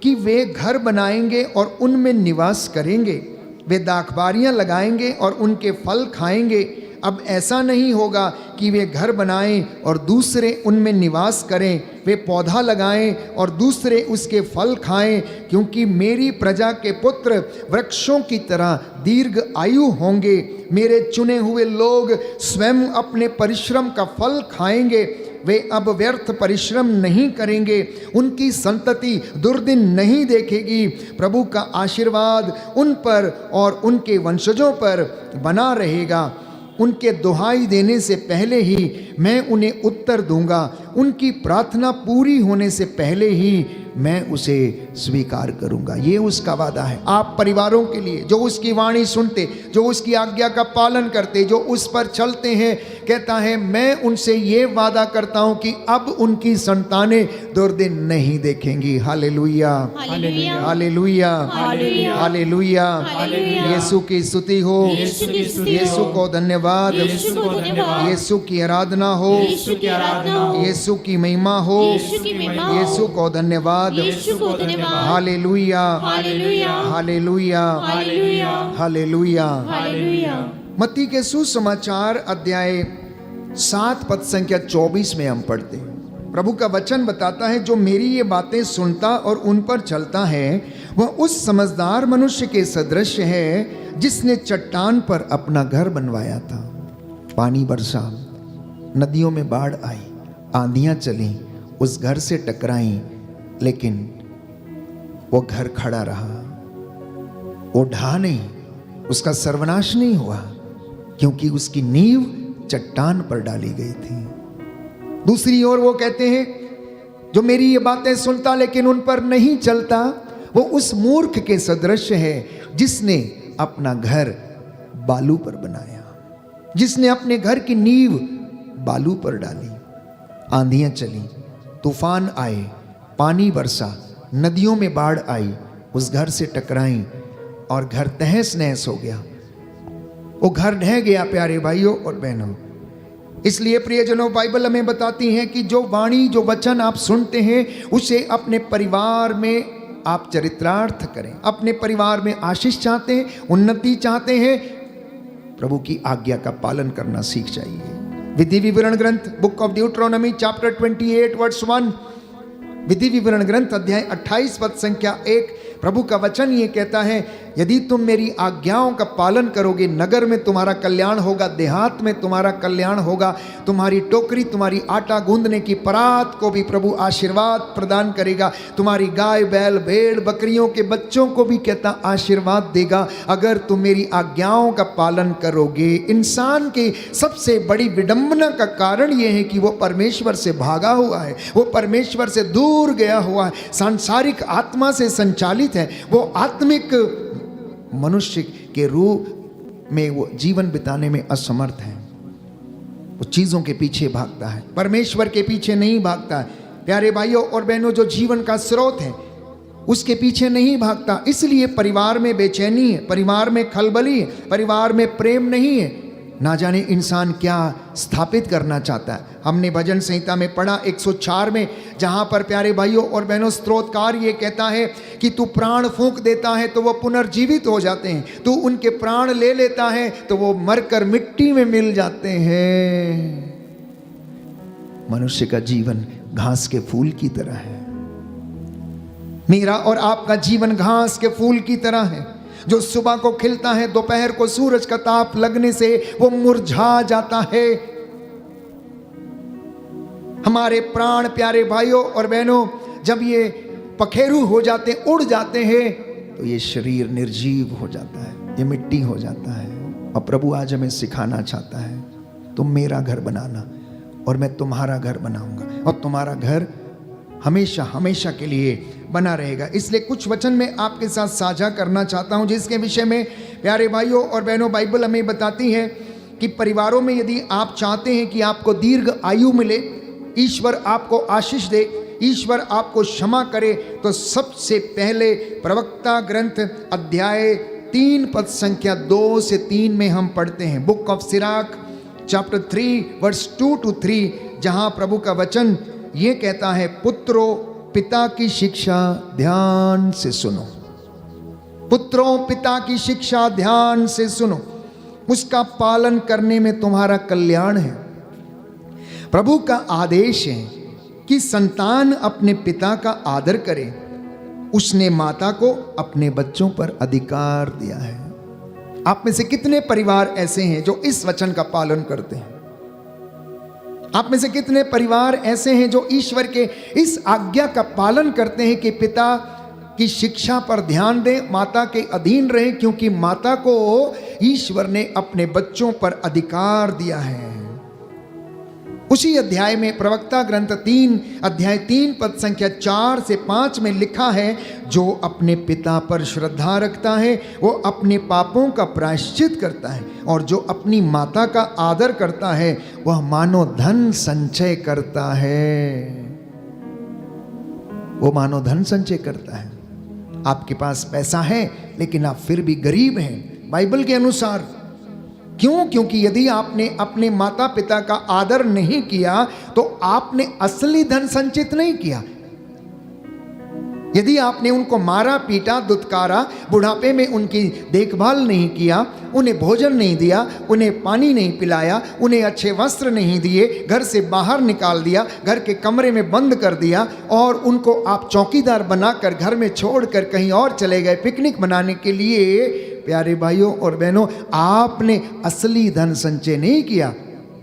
कि वे घर बनाएंगे और उनमें निवास करेंगे, वे दाखबारियां लगाएंगे और उनके फल खाएंगे। अब ऐसा नहीं होगा कि वे घर बनाएं और दूसरे उनमें निवास करें, वे पौधा लगाएं और दूसरे उसके फल खाएं, क्योंकि मेरी प्रजा के पुत्र वृक्षों की तरह दीर्घ आयु होंगे। मेरे चुने हुए लोग स्वयं अपने परिश्रम का फल खाएंगे, वे अब व्यर्थ परिश्रम नहीं करेंगे, उनकी संतति दुर्दिन नहीं देखेगी। प्रभु का आशीर्वाद उन पर और उनके वंशजों पर बना रहेगा। उनके दुहाई देने से पहले ही मैं उन्हें उत्तर दूंगा, उनकी प्रार्थना पूरी होने से पहले ही मैं उसे स्वीकार करूंगा। ये उसका वादा है आप परिवारों के लिए जो उसकी वाणी सुनते, जो उसकी आज्ञा का पालन करते, जो उस पर चलते हैं। कहता है मैं उनसे ये वादा करता हूं कि अब उनकी संतानें दुर्दिन नहीं देखेंगी। Hallelujah, hallelujah, hallelujah, hallelujah, hallelujah. Hallelujah. यीशु की स्तुति हो, यीशु की स्तुति हो, यीशु को धन्यवाद, यीशु को धन्यवाद, यीशु की आराधना हो, यीशु की आराधना हो, यीशु की महिमा हो, यीशु की महिमा हो, यीशु को धन्यवाद। यीशु को धन्यवाद। Hallelujah, hallelujah, hallelujah, hallelujah, hallelujah. Hallelujah. मत्ती के सुसमाचार अध्याय 7 पद संख्या 24 में हम पढ़ते हैं, प्रभु का वचन बताता है, जो मेरी ये बातें सुनता और उन पर चलता है वह उस समझदार मनुष्य के सदृश है जिसने चट्टान पर अपना घर बनवाया था। पानी बरसा, नदियों में बाढ़ आई, आंधियां चली, उस घर से टकराई, लेकिन वो घर खड़ा रहा, वो ढहा नहीं, उसका सर्वनाश नहीं हुआ, क्योंकि उसकी नींव चट्टान पर डाली गई थी। दूसरी ओर वो कहते हैं, जो मेरी ये बातें सुनता लेकिन उन पर नहीं चलता, वो उस मूर्ख के सदृश है जिसने अपना घर बालू पर बनाया, जिसने अपने घर की नींव बालू पर डाली। आंधियां चली, तूफान आए, पानी बरसा, नदियों में बाढ़ आई, उस घर से टकराई और घर तहस नहस हो गया। वो घर ढह गया प्यारे भाइयों और बहनों। इसलिए प्रियजनों, बाइबल हमें बताती है कि जो वाणी, जो वचन आप सुनते हैं, उसे अपने परिवार में आप चरितार्थ करें। अपने परिवार में आशीष चाहते हैं, उन्नति चाहते हैं, प्रभु की आज्ञा का पालन करना सीख जाइए। विधि विवरण ग्रंथ, बुक ऑफ ड्यूट्रोनॉमी चैप्टर 28 वर्स 1, विधि विवरण ग्रंथ अध्याय 28 पद संख्या 1, प्रभु का वचन ये कहता है, यदि तुम मेरी आज्ञाओं का पालन करोगे, नगर में तुम्हारा कल्याण होगा, देहात में तुम्हारा कल्याण होगा, तुम्हारी टोकरी, तुम्हारी आटा गूंदने की परात को भी प्रभु आशीर्वाद प्रदान करेगा, तुम्हारी गाय बैल भेड़ बकरियों के बच्चों को भी कहता आशीर्वाद देगा, अगर तुम मेरी आज्ञाओं का पालन करोगे। इंसान की सबसे बड़ी विडंबना का कारण यह है कि वो परमेश्वर से भागा हुआ है, वो परमेश्वर से दूर गया हुआ है, सांसारिक आत्मा से संचालित है, वो आत्मिक मनुष्य के रूप में वो जीवन बिताने में असमर्थ है। वो चीजों के पीछे भागता है, परमेश्वर के पीछे नहीं भागता है। प्यारे भाइयों और बहनों, जो जीवन का स्रोत है उसके पीछे नहीं भागता, इसलिए परिवार में बेचैनी है, परिवार में खलबली है, परिवार में प्रेम नहीं है। ना जाने इंसान क्या स्थापित करना चाहता है। हमने भजन संहिता में पढ़ा 104 में, जहाँ पर प्यारे भाइयों और बहनों स्तोत्रकार ये कहता है कि तू प्राण फूंक देता है तो वो पुनर्जीवित हो जाते हैं, तू उनके प्राण ले लेता है तो वो मरकर मिट्टी में मिल जाते हैं। मनुष्य का जीवन घास के फूल की तरह है। मेरा और आपका जीवन घास के फूल की तरह है, जो सुबह को खिलता है, दोपहर को सूरज का ताप लगने से वो मुरझा जाता है। हमारे प्राण प्यारे भाइयों और बहनों, जब ये पखेरु हो जाते, उड़ जाते हैं, तो ये शरीर निर्जीव हो जाता है, ये मिट्टी हो जाता है। और प्रभु आज हमें सिखाना चाहता है, तुम मेरा घर बनाना और मैं तुम्हारा घर बनाऊंगा, और तुम्हारा घर हमेशा हमेशा के लिए बना रहेगा। इसलिए कुछ वचन मैं आपके साथ साझा करना चाहता हूं, जिसके विषय में प्यारे भाइयों और बहनों बाइबल हमें बताती है कि परिवारों में यदि आप चाहते हैं कि आपको दीर्घ आयु मिले, ईश्वर आपको आशीष दे, ईश्वर आपको क्षमा करे, तो सबसे पहले प्रवक्ता ग्रंथ अध्याय 3 पद संख्या 2 से 3 में हम पढ़ते हैं, book of Sirach chapter 3 verse 2 to 3, जहां प्रभु का वचन ये कहता है, पुत्रों पिता की शिक्षा ध्यान से सुनो, पुत्रों पिता की शिक्षा ध्यान से सुनो, उसका पालन करने में तुम्हारा कल्याण है। प्रभु का आदेश है कि संतान अपने पिता का आदर करे, उसने माता को अपने बच्चों पर अधिकार दिया है। आप में से कितने परिवार ऐसे हैं जो इस वचन का पालन करते हैं? आप में से कितने परिवार ऐसे हैं जो ईश्वर के इस आज्ञा का पालन करते हैं कि पिता की शिक्षा पर ध्यान दें, माता के अधीन रहें, क्योंकि माता को ईश्वर ने अपने बच्चों पर अधिकार दिया है। उसी अध्याय में प्रवक्ता ग्रंथ 3 अध्याय 3 पद संख्या 4 से 5 में लिखा है, जो अपने पिता पर श्रद्धा रखता है वो अपने पापों का प्रायश्चित करता है, और जो अपनी माता का आदर करता है वह मानो धन संचय करता है। वो मानो धन संचय करता है। आपके पास पैसा है लेकिन आप फिर भी गरीब हैं बाइबल के अनुसार। क्यों? क्योंकि यदि आपने अपने माता पिता का आदर नहीं किया तो आपने असली धन संचित नहीं किया। यदि आपने उनको मारा पीटा दुत्कारा, बुढ़ापे में उनकी देखभाल नहीं किया, उन्हें भोजन नहीं दिया, उन्हें पानी नहीं पिलाया, उन्हें अच्छे वस्त्र नहीं दिए, घर से बाहर निकाल दिया, घर के कमरे में बंद कर दिया, और उनको आप चौकीदार बनाकर घर में छोड़कर कहीं और चले गए पिकनिक मनाने के लिए, प्यारे भाइयों और बहनों, आपने असली धन संचय नहीं किया।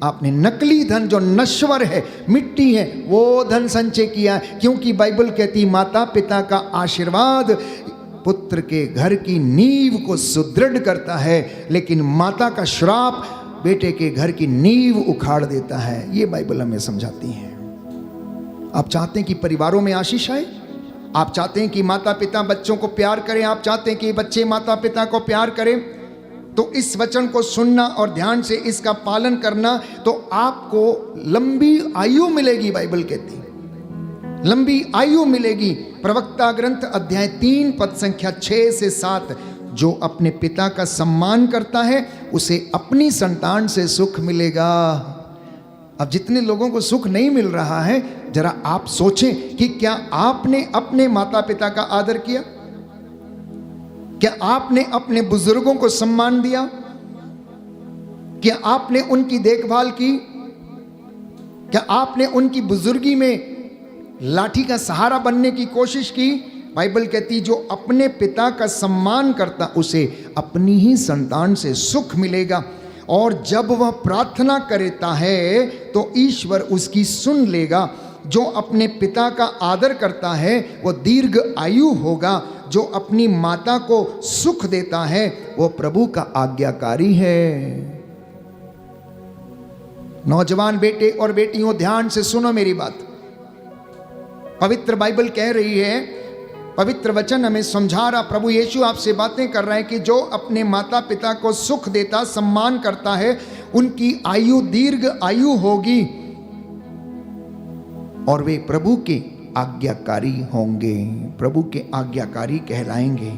आपने नकली धन जो नश्वर है, मिट्टी है, वो धन संचय किया। क्योंकि बाइबल कहती माता पिता का आशीर्वाद पुत्र के घर की नींव को सुदृढ़ करता है, लेकिन माता का श्राप बेटे के घर की नींव उखाड़ देता है। ये बाइबल हमें समझाती है। आप चाहते हैं कि परिवारों में आशीष आए? आप चाहते हैं कि माता पिता बच्चों को प्यार करें, आप चाहते हैं कि बच्चे माता पिता को प्यार करें, तो इस वचन को सुनना और ध्यान से इसका पालन करना, तो आपको लंबी आयु मिलेगी। बाइबल कहती है लंबी आयु मिलेगी। प्रवक्ता ग्रंथ अध्याय 3 पद संख्या 6 से 7, जो अपने पिता का सम्मान करता है उसे अपनी संतान से सुख मिलेगा। अब जितने लोगों को सुख नहीं मिल रहा है, जरा आप सोचें कि क्या आपने अपने माता पिता का आदर किया? क्या आपने अपने बुजुर्गों को सम्मान दिया? क्या आपने उनकी देखभाल की? क्या आपने उनकी बुजुर्गी में लाठी का सहारा बनने की कोशिश की? बाइबल कहती जो अपने पिता का सम्मान करता उसे अपनी ही संतान से सुख मिलेगा, और जब वह प्रार्थना करता है तो ईश्वर उसकी सुन लेगा। जो अपने पिता का आदर करता है वो दीर्घ आयु होगा। जो अपनी माता को सुख देता है वो प्रभु का आज्ञाकारी है। नौजवान बेटे और बेटियों, ध्यान से सुनो मेरी बात। पवित्र बाइबल कह रही है, पवित्र वचन हमें समझा रहा, प्रभु यीशु आपसे बातें कर रहा है कि जो अपने माता पिता को सुख देता, सम्मान करता है, उनकी आयु दीर्घ आयु होगी और वे प्रभु के आज्ञाकारी होंगे, प्रभु के आज्ञाकारी कहलाएंगे।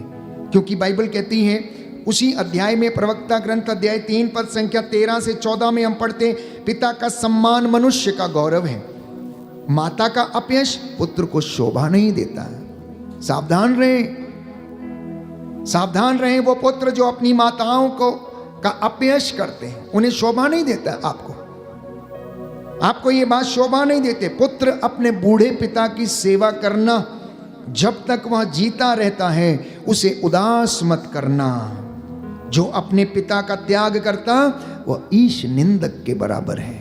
क्योंकि बाइबल कहती है उसी अध्याय में, प्रवक्ता ग्रंथ अध्याय 3 पद संख्या 13 से 14 में हम पढ़ते हैं, पिता का सम्मान मनुष्य का गौरव है, माता का अपयश पुत्र को शोभा नहीं देता है। सावधान रहें, सावधान रहें। वो पुत्र जो अपनी माताओं को का अपयश करते हैं, उन्हें शोभा नहीं देता। आपको ये बात शोभा नहीं देते। पुत्र अपने बूढ़े पिता की सेवा करना, जब तक वह जीता रहता है उसे उदास मत करना। जो अपने पिता का त्याग करता वह ईश निंदक के बराबर है।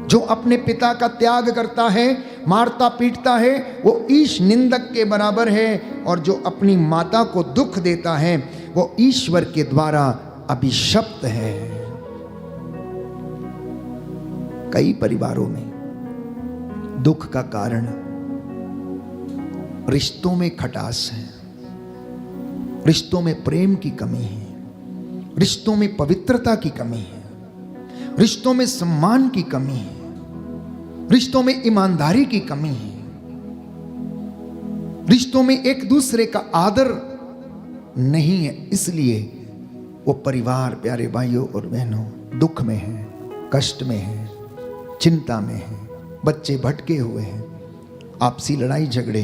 जो अपने पिता का त्याग करता है, मारता पीटता है, वो ईश निंदक के बराबर है। और जो अपनी माता को दुख देता है वो ईश्वर के द्वारा अभिशप्त है। कई परिवारों में दुख का कारण रिश्तों में खटास है, रिश्तों में प्रेम की कमी है, रिश्तों में पवित्रता की कमी है, रिश्तों में सम्मान की कमी है, रिश्तों में ईमानदारी की कमी है, रिश्तों में एक दूसरे का आदर नहीं है। इसलिए वो परिवार, प्यारे भाइयों और बहनों, दुख में है, कष्ट में है, चिंता में है, बच्चे भटके हुए हैं, आपसी लड़ाई झगड़े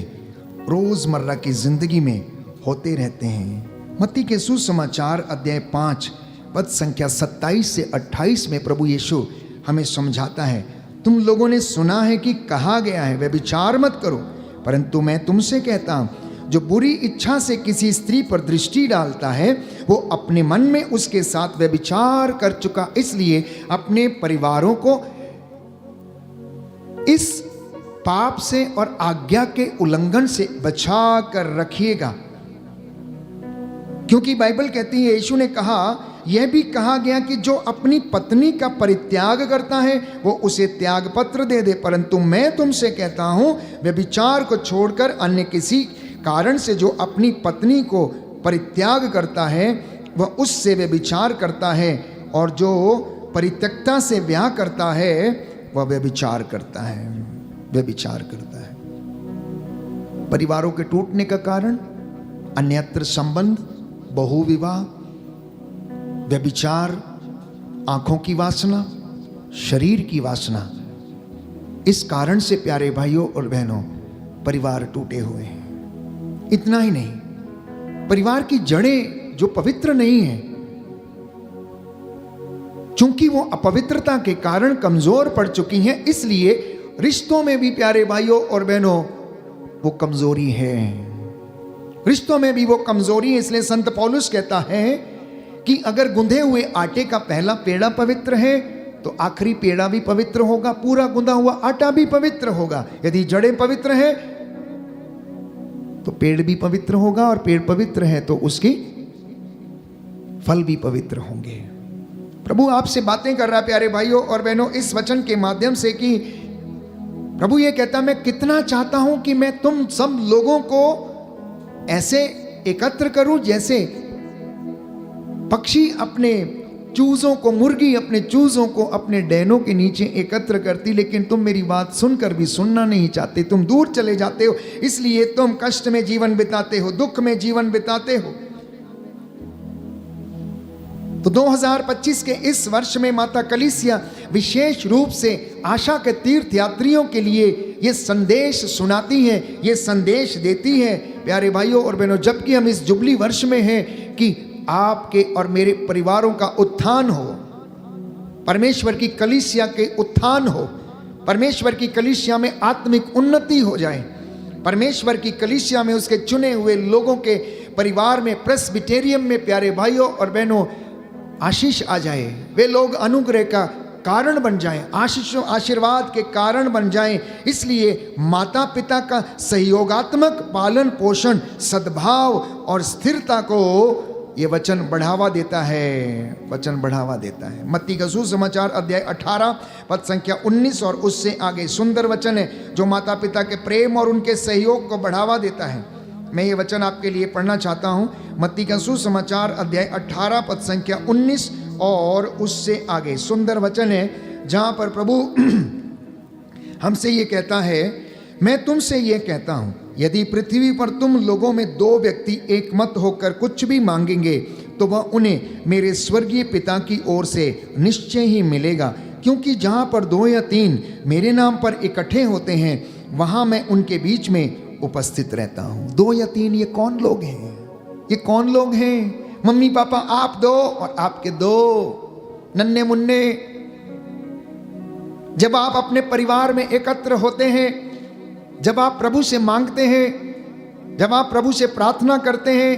रोजमर्रा की जिंदगी में होते रहते हैं। मत्ती के सुसमाचार अध्याय 5 पद संख्या 27 से 28 में प्रभु यीशु हमें समझाता है, तुम लोगों ने सुना है कि कहा गया है व्यभिचार मत करो, परंतु मैं तुमसे कहता हूं, जो बुरी इच्छा से किसी स्त्री पर दृष्टि डालता है वो अपने मन में उसके साथ व्यभिचार कर चुका। इसलिए अपने परिवारों को इस पाप से और आज्ञा के उल्लंघन से बचा कर रखिएगा। क्योंकि बाइबल कहती है, यीशु ने कहा, यह भी कहा गया कि जो अपनी पत्नी का परित्याग करता है वो उसे त्याग पत्र दे दे, परंतु मैं तुमसे कहता हूं व्यभिचार को छोड़कर अन्य किसी कारण से जो अपनी पत्नी को परित्याग करता है वह उससे व्यभिचार करता है, और जो परित्यक्ता से ब्याह करता है वह व्यभिचार करता है, व्यभिचार करता है। परिवारों के टूटने का कारण अन्यत्र संबंध, बहुविवाह, व्यभिचार, आंखों की वासना, शरीर की वासना। इस कारण से प्यारे भाइयों और बहनों परिवार टूटे हुए हैं। इतना ही नहीं, परिवार की जड़ें जो पवित्र नहीं है, चूंकि वो अपवित्रता के कारण कमजोर पड़ चुकी हैं, इसलिए रिश्तों में भी प्यारे भाइयों और बहनों वो कमजोरी है। रिश्तों में भी वो कमजोरी है। इसलिए संत पौलुस कहता है कि अगर गुंधे हुए आटे का पहला पेड़ा पवित्र है तो आखिरी पेड़ा भी पवित्र होगा, पूरा गुंधा हुआ आटा भी पवित्र होगा। यदि जड़ें पवित्र है तो पेड़ भी पवित्र होगा, और पेड़ पवित्र है तो उसके फल भी पवित्र होंगे। प्रभु आपसे बातें कर रहा है प्यारे भाइयों और बहनों इस वचन के माध्यम से कि प्रभु ये कहता, मैं कितना चाहता हूं कि मैं तुम सब लोगों को ऐसे एकत्र करूं जैसे पक्षी अपने चूजों को, मुर्गी अपने चूजों को अपने डैनों के नीचे एकत्र करती, लेकिन तुम मेरी बात सुनकर भी सुनना नहीं चाहते, तुम दूर चले जाते हो, इसलिए तुम कष्ट में जीवन बिताते हो, दुख में जीवन बिताते हो। तो 2025 के इस वर्ष में माता कलीसिया विशेष रूप से आशा के तीर्थ यात्रियों के लिए ये संदेश सुनाती है, ये संदेश देती है। प्यारे भाइयों और बहनों, जबकि हम इस जुबली वर्ष में हैं कि आपके और मेरे परिवारों का उत्थान हो, परमेश्वर की कलीसिया के उत्थान हो, परमेश्वर की कलीसिया में आत्मिक उन्नति हो जाए, परमेश्वर की कलीसिया में उसके चुने हुए लोगों के परिवार में, प्रेस्बिटेरियम में प्यारे भाइयों और बहनों आशीष आ जाए, वे लोग अनुग्रह का कारण बन जाएं, आशीषों आशीर्वाद के कारण बन जाएं। इसलिए माता पिता का सहयोगात्मक पालन पोषण, सद्भाव और स्थिरता को ये वचन बढ़ावा देता है, वचन बढ़ावा देता है। मत्ती का सुसमाचार अध्याय 18 पद संख्या 19 और उससे आगे सुंदर वचन है जो माता पिता के प्रेम और उनके सहयोग को बढ़ावा देता है। मैं ये वचन आपके लिए पढ़ना चाहता हूँ। मत्ती का सुसमाचार अध्याय 18 पद संख्या 19 और उससे आगे सुंदर वचन है जहाँ पर प्रभु हमसे ये कहता है, मैं तुमसे ये कहता हूँ, यदि पृथ्वी पर तुम लोगों में 2 व्यक्ति एकमत होकर कुछ भी मांगेंगे तो वह उन्हें मेरे स्वर्गीय पिता की ओर से निश्चय ही मिलेगा। क्योंकि जहाँ पर 2 या 3 मेरे नाम पर इकट्ठे होते हैं, वहाँ मैं उनके बीच में उपस्थित रहता हूँ। 2 या 3 ये कौन लोग हैं? ये कौन लोग हैं? मम्मी पापा आप 2 और आपके 2 नन्हे मुन्ने। जब आप अपने परिवार में एकत्र होते हैं, जब आप प्रभु से मांगते हैं, जब आप प्रभु से प्रार्थना करते हैं,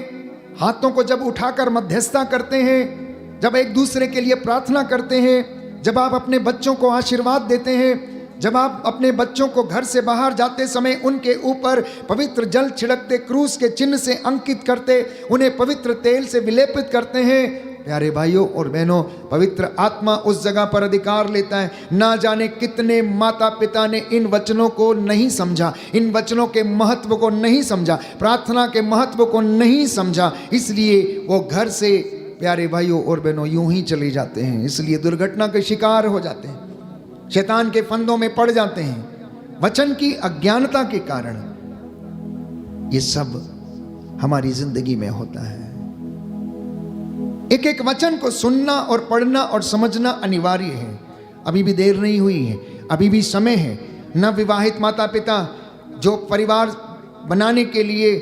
हाथों को जब उठाकर मध्यस्थता करते हैं, जब एक दूसरे के लिए प्रार्थना करते हैं, जब आप अपने बच्चों को आशीर्वाद देते हैं, जब आप अपने बच्चों को घर से बाहर जाते समय उनके ऊपर पवित्र जल छिड़कते, क्रूस के चिन्ह से अंकित करते, उन्हें पवित्र तेल से विलेपित करते हैं, प्यारे भाइयों और बहनों, पवित्र आत्मा उस जगह पर अधिकार लेता है। ना जाने कितने माता पिता ने इन वचनों को नहीं समझा, इन वचनों के महत्व को नहीं समझा, प्रार्थना के महत्व को नहीं समझा, इसलिए वो घर से प्यारे भाइयों और बहनों यूं ही चले जाते हैं, इसलिए दुर्घटना के शिकार हो जाते हैं, शैतान के फंदों में पड़ जाते हैं, वचन की अज्ञानता के कारण। ये सब हमारी जिंदगी में होता है। एक एक वचन को सुनना और पढ़ना और समझना अनिवार्य है। अभी भी देर नहीं हुई है, अभी भी समय है। नवविवाहित माता पिता जो परिवार बनाने के लिए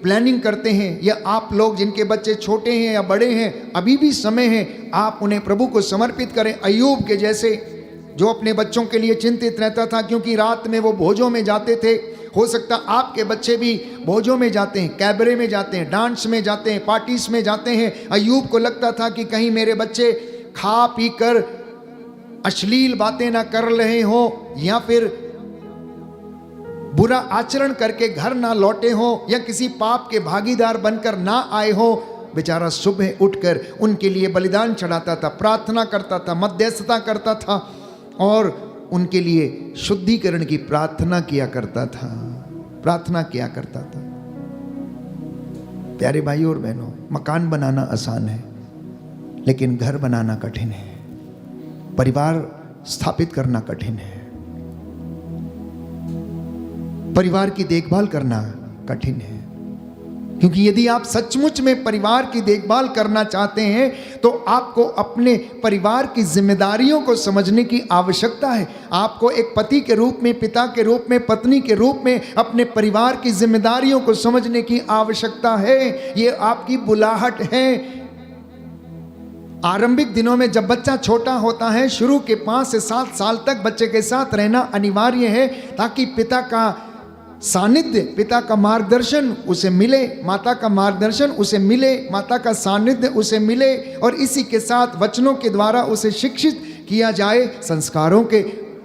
प्लानिंग करते हैं, या आप लोग जिनके बच्चे छोटे हैं या बड़े हैं, अभी भी समय है, आप उन्हें प्रभु को समर्पित करें। अय्यूब के जैसे जो अपने बच्चों के लिए चिंतित रहता था, क्योंकि रात में वो भोजों में जाते थे। हो सकता आपके बच्चे भी भोजों में जाते हैं, कैबरे में जाते हैं, डांस में जाते हैं, पार्टीज में जाते हैं। अय्यूब को लगता था कि कहीं मेरे बच्चे खा पी कर अश्लील बातें ना कर रहे हो, या फिर बुरा आचरण करके घर ना लौटे हो, या किसी पाप के भागीदार बनकर ना आए हो। बेचारा सुबह उठकर उनके लिए बलिदान चढ़ाता था, प्रार्थना करता था, मध्यस्थता करता था और उनके लिए शुद्धिकरण की प्रार्थना किया करता था, प्रार्थना किया करता था। प्यारे भाइयों और बहनों, मकान बनाना आसान है, लेकिन घर बनाना कठिन है, परिवार स्थापित करना कठिन है, परिवार की देखभाल करना कठिन है। क्योंकि यदि आप सचमुच में परिवार की देखभाल करना चाहते हैं तो आपको अपने परिवार की जिम्मेदारियों को समझने की आवश्यकता है। आपको एक पति के रूप में, पिता के रूप में, पत्नी के रूप में अपने परिवार की जिम्मेदारियों को समझने की आवश्यकता है। ये आपकी बुलाहट है। आरंभिक दिनों में जब बच्चा छोटा होता है, शुरू के 5 से 7 साल तक बच्चे के साथ रहना अनिवार्य है, ताकि पिता का सानिध्य, पिता का मार्गदर्शन उसे मिले, माता का मार्गदर्शन उसे मिले, माता का सानिध्य उसे मिले, और इसी के साथ वचनों के द्वारा उसे शिक्षित किया जाए, संस्कारों के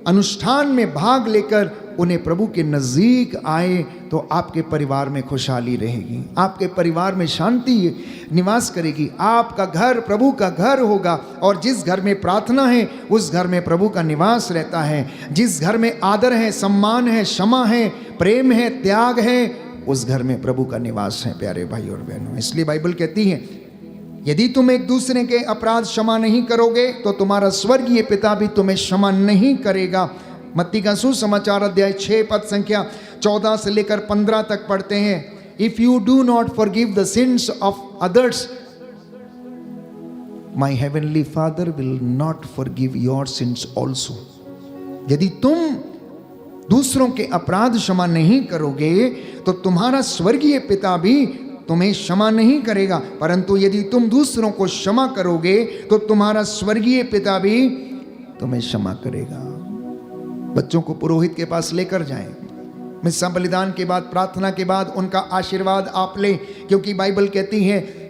अनुष्ठान में भाग लेकर उन्हें प्रभु के नज़दीक आए तो आपके परिवार में खुशहाली रहेगी, आपके परिवार में शांति निवास करेगी, आपका घर प्रभु का घर होगा। और जिस घर में प्रार्थना है उस घर में प्रभु का निवास रहता है। जिस घर में आदर है, सम्मान है, क्षमा है, प्रेम है, त्याग है, उस घर में प्रभु का निवास है प्यारे भाई और बहनों। इसलिए बाइबल कहती है यदि तुम एक दूसरे के अपराध क्षमा नहीं करोगे तो तुम्हारा स्वर्गीय पिता भी तुम्हें क्षमा नहीं करेगा। मत्ती का सुसमाचार अध्याय 6 पद संख्या 14 से लेकर 15 तक पढ़ते हैं। If you do not forgive the sins of others, my heavenly father will not forgive your sins also. यदि तुम दूसरों के अपराध क्षमा नहीं करोगे तो तुम्हारा स्वर्गीय पिता भी तुम्हें क्षमा नहीं करेगा, परंतु यदि तुम दूसरों को क्षमा करोगे तो तुम्हारा स्वर्गीय पिता भी तुम्हें क्षमा करेगा। बच्चों को पुरोहित के पास लेकर जाएं, मिस्सा बलिदान के बाद, प्रार्थना के बाद उनका आशीर्वाद आप लें, क्योंकि बाइबल कहती है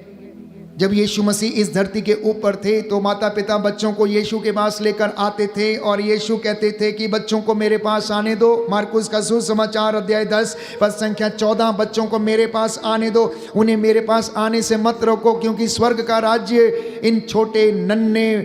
जब यीशु मसीह इस धरती के ऊपर थे तो माता पिता बच्चों को यीशु के पास लेकर आते थे और यीशु कहते थे कि बच्चों को मेरे पास आने दो। मार्कुस का सुसमाचार अध्याय 10 पद संख्या 14, बच्चों को मेरे पास आने दो, उन्हें मेरे पास आने से मत रोको, क्योंकि स्वर्ग का राज्य इन छोटे नन्हे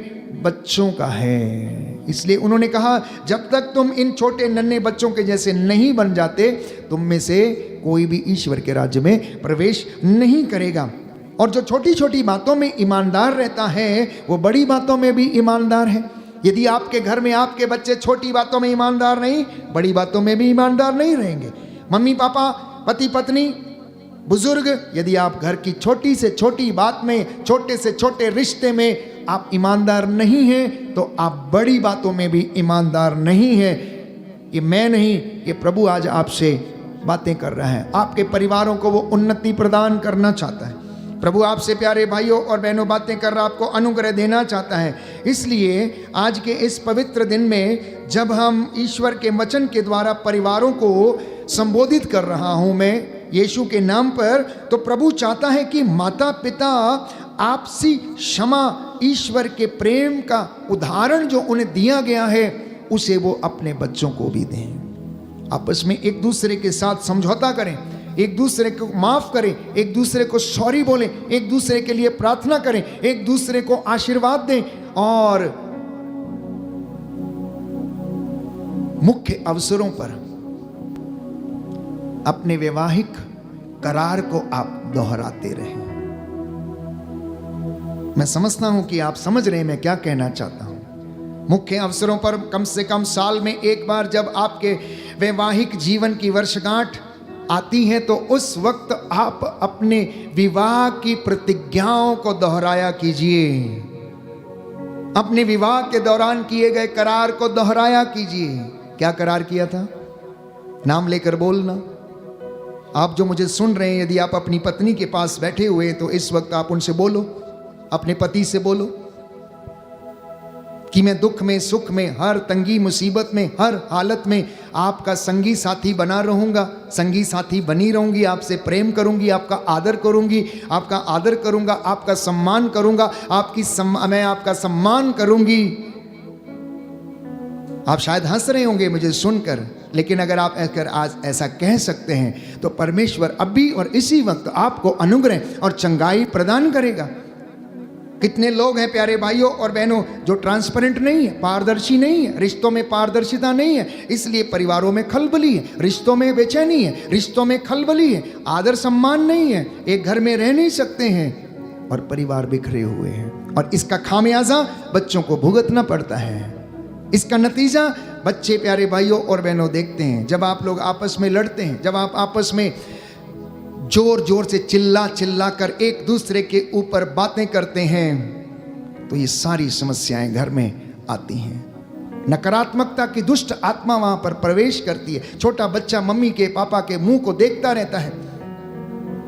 बच्चों का है। इसलिए उन्होंने कहा जब तक तुम इन छोटे नन्हे बच्चों के जैसे नहीं बन जाते, तुम में से कोई भी ईश्वर के राज्य में प्रवेश नहीं करेगा। और जो छोटी छोटी बातों में ईमानदार रहता है वो बड़ी बातों में भी ईमानदार है। यदि आपके घर में आपके बच्चे छोटी बातों में ईमानदार नहीं, बड़ी बातों में भी ईमानदार नहीं रहेंगे। मम्मी पापा, पति पत्नी, बुजुर्ग, यदि आप घर की छोटी से छोटी बात में, छोटे से छोटे रिश्ते में आप ईमानदार नहीं हैं तो आप बड़ी बातों में भी ईमानदार नहीं हैं। ये मैं नहीं, ये प्रभु आज आपसे बातें कर रहा है। आपके परिवारों को वो उन्नति प्रदान करना चाहता है। प्रभु आपसे प्यारे भाइयों और बहनों बातें कर रहा, आपको अनुग्रह देना चाहता है। इसलिए आज के इस पवित्र दिन में जब हम ईश्वर के वचन के द्वारा परिवारों को संबोधित कर रहा हूं मैं यीशु के नाम पर, तो प्रभु चाहता है कि माता पिता आपसी क्षमा, ईश्वर के प्रेम का उदाहरण जो उन्हें दिया गया है उसे वो अपने बच्चों को भी दें। आपस में एक दूसरे के साथ समझौता करें, एक दूसरे को माफ करें, एक दूसरे को सॉरी बोलें, एक दूसरे के लिए प्रार्थना करें, एक दूसरे को आशीर्वाद दें और मुख्य अवसरों पर अपने वैवाहिक करार को आप दोहराते रहें। मैं समझता हूं कि आप समझ रहे हैं मैं क्या कहना चाहता हूं। मुख्य अवसरों पर कम से कम साल में एक बार जब आपके वैवाहिक जीवन की वर्षगांठ आती है तो उस वक्त आप अपने विवाह की प्रतिज्ञाओं को दोहराया कीजिए। अपने विवाह के दौरान किए गए करार को दोहराया कीजिए। क्या करार किया था? नाम लेकर बोलना। आप जो मुझे सुन रहे हैं, यदि आप अपनी पत्नी के पास बैठे हुए तो इस वक्त आप उनसे बोलो, अपने पति से बोलो कि मैं दुख में, सुख में, हर तंगी मुसीबत में, हर हालत में आपका संगी साथी बना रहूँगा, संगी साथी बनी रहूँगी, आपसे प्रेम करूँगी, आपका आदर करूँगी, आपका आदर करूँगा, आपका सम्मान करूँगा, मैं आपका सम्मान करूँगी। आप शायद हंस रहे होंगे मुझे सुनकर, लेकिन अगर आप आज ऐसा कह सकते हैं तो परमेश्वर अभी और इसी वक्त आपको अनुग्रह और चंगाई प्रदान करेगा। कितने लोग हैं प्यारे भाइयों और बहनों जो ट्रांसपेरेंट नहीं है, पारदर्शी नहीं है, रिश्तों में पारदर्शिता नहीं है, इसलिए परिवारों में खलबली है, रिश्तों में बेचैनी है, रिश्तों में खलबली है, आदर सम्मान नहीं है, एक घर में रह नहीं सकते हैं और परिवार बिखरे हुए हैं। और इसका खामियाजा बच्चों को भुगतना पड़ता है। इसका नतीजा बच्चे प्यारे भाइयों और बहनों देखते हैं। जब आप लोग आपस में लड़ते हैं, जब आप आपस में जोर जोर से चिल्ला चिल्ला कर एक दूसरे के ऊपर बातें करते हैं तो ये सारी समस्याएं घर में आती हैं। नकारात्मकता की दुष्ट आत्मा वहां पर प्रवेश करती है। छोटा बच्चा मम्मी के पापा के मुंह को देखता रहता है।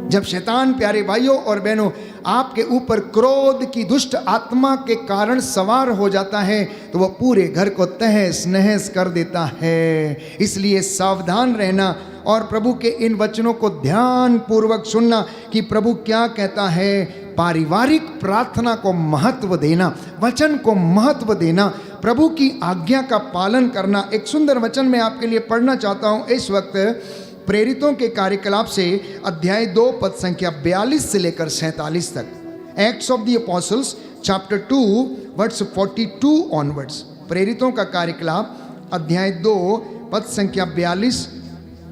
जब शैतान प्यारे भाइयों और बहनों आपके ऊपर क्रोध की दुष्ट आत्मा के कारण सवार हो जाता है तो वह पूरे घर को तहस नहस कर देता है। इसलिए सावधान रहना और प्रभु के इन वचनों को ध्यान पूर्वक सुनना कि प्रभु क्या कहता है। पारिवारिक प्रार्थना को महत्व देना, वचन को महत्व देना, प्रभु की आज्ञा का पालन करना। एक सुंदर वचन मैं आपके लिए पढ़ना चाहता हूं इस वक्त, प्रेरितों के कार्यकलाप से अध्याय 2 पद संख्या 42 से लेकर 47 तक। Acts of the Apostles chapter 2 verse 42 onwards. प्रेरितों का कार्यकलाप अध्याय 2 पद संख्या 42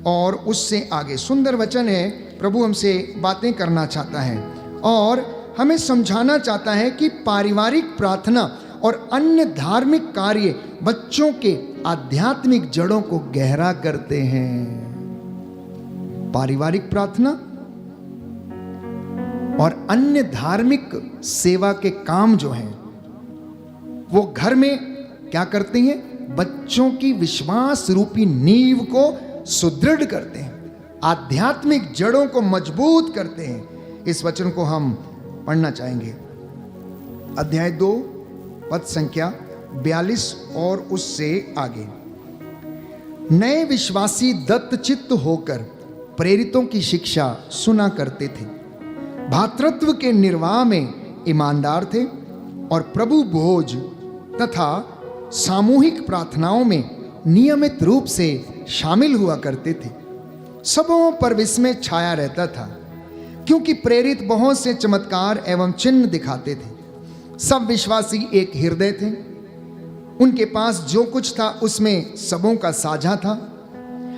और उससे आगे। सुंदर वचन है। प्रभु हमसे बातें करना चाहता है और हमें समझाना चाहता है कि पारिवारिक प्रार्थना और अन्य धार्मिक कार्य बच्चों के आध्यात्मिक जड़ों को गहरा करते हैं। पारिवारिक प्रार्थना और अन्य धार्मिक सेवा के काम जो हैं वो घर में क्या करते हैं? बच्चों की विश्वास रूपी नींव को सुदृढ़ करते हैं, आध्यात्मिक जड़ों को मजबूत करते हैं। इस वचन को हम पढ़ना चाहेंगे। अध्याय 2 पद संख्या 42 और उससे आगे। नए विश्वासी दत्तचित्त होकर प्रेरितों की शिक्षा सुना करते थे, भातृत्व के निर्वाह में ईमानदार थे और प्रभु भोज तथा सामूहिक प्रार्थनाओं में नियमित रूप से शामिल हुआ करते थे। सबों पर विस्मय छाया रहता था, क्योंकि प्रेरित बहुत से चमत्कार एवं चिन्ह दिखाते थे। सब विश्वासी एक हृदय थे, उनके पास जो कुछ था उसमें सबों का साझा था।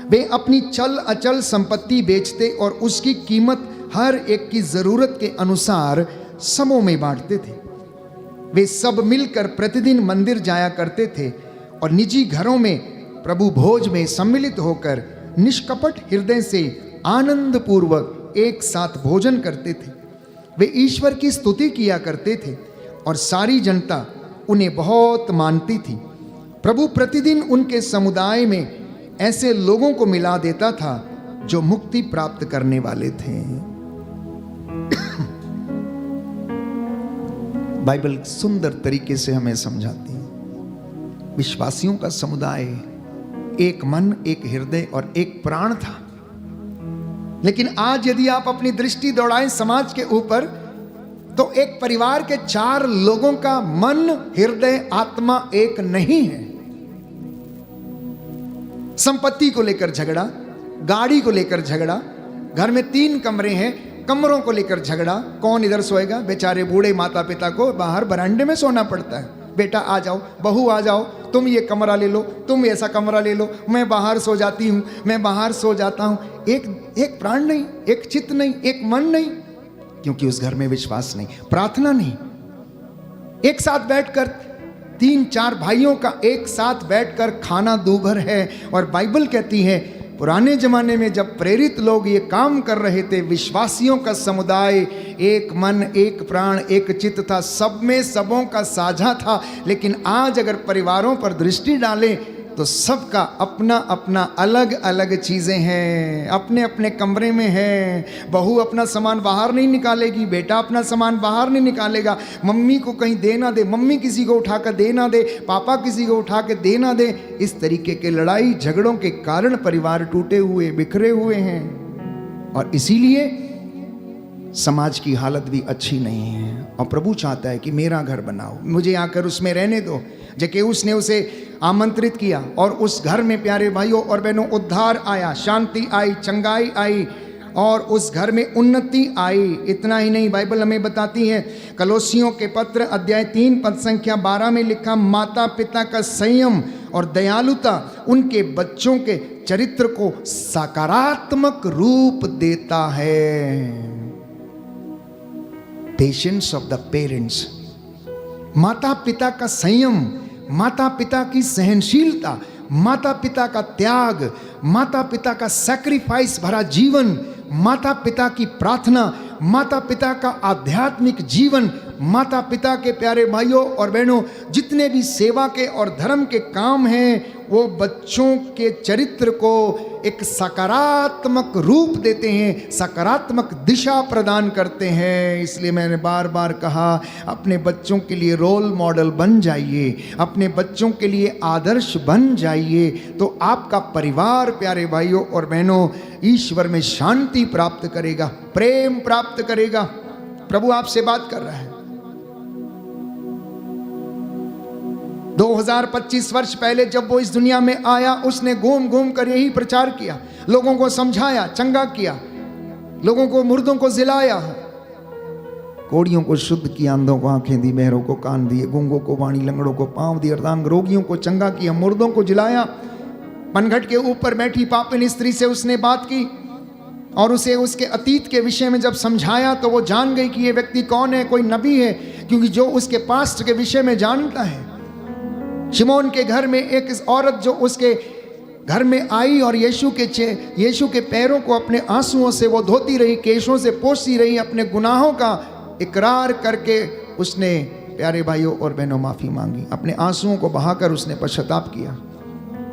वे अपनी चल अचल संपत्ति बेचते और उसकी कीमत हर एक की जरूरत के अनुसार सबों में बांटते थे। वे सब मिलकर प्रतिदिन मंदिर जाया करते थे और निजी घरों में प्रभु भोज में सम्मिलित होकर निष्कपट हृदय से आनंद पूर्वक एक साथ भोजन करते थे। वे ईश्वर की स्तुति किया करते थे और सारी जनता उन्हें बहुत मानती थी। प्रभु प्रतिदिन उनके समुदाय में ऐसे लोगों को मिला देता था जो मुक्ति प्राप्त करने वाले थे। बाइबल सुंदर तरीके से हमें समझाती है। विश्वासियों का समुदाय एक मन, एक हृदय और एक प्राण था। लेकिन आज यदि आप अपनी दृष्टि दौड़ाएं समाज के ऊपर, तो एक परिवार के 4 लोगों का मन, हृदय, आत्मा एक नहीं है। संपत्ति को लेकर झगड़ा, गाड़ी को लेकर झगड़ा, घर में 3 कमरे हैं, कमरों को लेकर झगड़ा। कौन इधर सोएगा? बेचारे बूढ़े माता पिता को बाहर बरांडे में सोना पड़ता है। बेटा आ जाओ, बहू आ जाओ, तुम ये कमरा ले लो, तुम ऐसा कमरा ले लो, मैं बाहर सो जाती हूँ, मैं बाहर सो जाता हूँ। एक प्राण नहीं, एक चित्त नहीं, एक मन नहीं, क्योंकि उस घर में विश्वास नहीं, प्रार्थना नहीं। एक साथ बैठकर 3-4 भाइयों का एक साथ बैठकर खाना दूभर है। और बाइबल कहती है पुराने जमाने में जब प्रेरित लोग ये काम कर रहे थे, विश्वासियों का समुदाय एक मन, एक प्राण, एक चित्त था, सब में सबों का साझा था। लेकिन आज अगर परिवारों पर दृष्टि डालें तो सबका अपना अपना अलग अलग चीज़ें हैं, अपने अपने कमरे में हैं। बहू अपना सामान बाहर नहीं निकालेगी, बेटा अपना सामान बाहर नहीं निकालेगा, मम्मी को कहीं दे ना दे, मम्मी किसी को उठा कर दे ना दे, पापा किसी को उठा के दे ना दे। इस तरीके के लड़ाई झगड़ों के कारण परिवार टूटे हुए, बिखरे हुए हैं और इसीलिए समाज की हालत भी अच्छी नहीं है। और प्रभु चाहता है कि मेरा घर बनाओ, मुझे आकर उसमें रहने दो। जक्केउस ने उसे आमंत्रित किया और उस घर में प्यारे भाइयों और बहनों उद्धार आया, शांति आई, चंगाई आई और उस घर में उन्नति आई। इतना ही नहीं, बाइबल हमें बताती है कलोसियों के पत्र अध्याय 3 पद संख्या 12 में लिखा, माता पिता का संयम और दयालुता उनके बच्चों के चरित्र को सकारात्मक रूप देता है। पेशेंस ऑफ द पेरेंट्स, माता पिता का संयम, माता पिता की सहनशीलता, माता पिता का त्याग, माता पिता का सैक्रिफाइस भरा जीवन, माता पिता की प्रार्थना, माता पिता का आध्यात्मिक जीवन, माता पिता के प्यारे भाइयों और बहनों जितने भी सेवा के और धर्म के काम हैं वो बच्चों के चरित्र को एक सकारात्मक रूप देते हैं, सकारात्मक दिशा प्रदान करते हैं। इसलिए मैंने बार बार कहा, अपने बच्चों के लिए रोल मॉडल बन जाइए, अपने बच्चों के लिए आदर्श बन जाइए, तो आपका परिवार प्यारे भाइयों और बहनों ईश्वर में शांति प्राप्त करेगा, प्रेम प्राप्त करेगा। प्रभु आपसे बात कर रहा है। 2025 वर्ष पहले जब वो इस दुनिया में आया, उसने घूम घूम कर यही प्रचार किया, लोगों को समझाया, चंगा किया, लोगों को, मुर्दों को जिलाया, कोड़ियों को शुद्ध किया, अंधों को आंखें दी, बहरों को कान दिए, गूंगों को वाणी, लंगड़ों को पांव दिए, अर्धांग रोगियों को चंगा किया, मुर्दों को जिलाया। पनघट के ऊपर बैठी पापिन स्त्री से उसने बात की और उसे उसके अतीत के विषय में जब समझाया तो वो जान गई कि ये व्यक्ति कौन है, कोई नबी है, क्योंकि जो उसके पास्ट के विषय में जानता है। शिमोन के घर में एक औरत जो उसके घर में आई और यीशु के पैरों को अपने आंसुओं से वो धोती रही, केशों से पोंछती रही, अपने गुनाहों का इकरार करके उसने, प्यारे भाइयों और बहनों, माफी मांगी, अपने आंसुओं को बहाकर उसने पश्चाताप किया।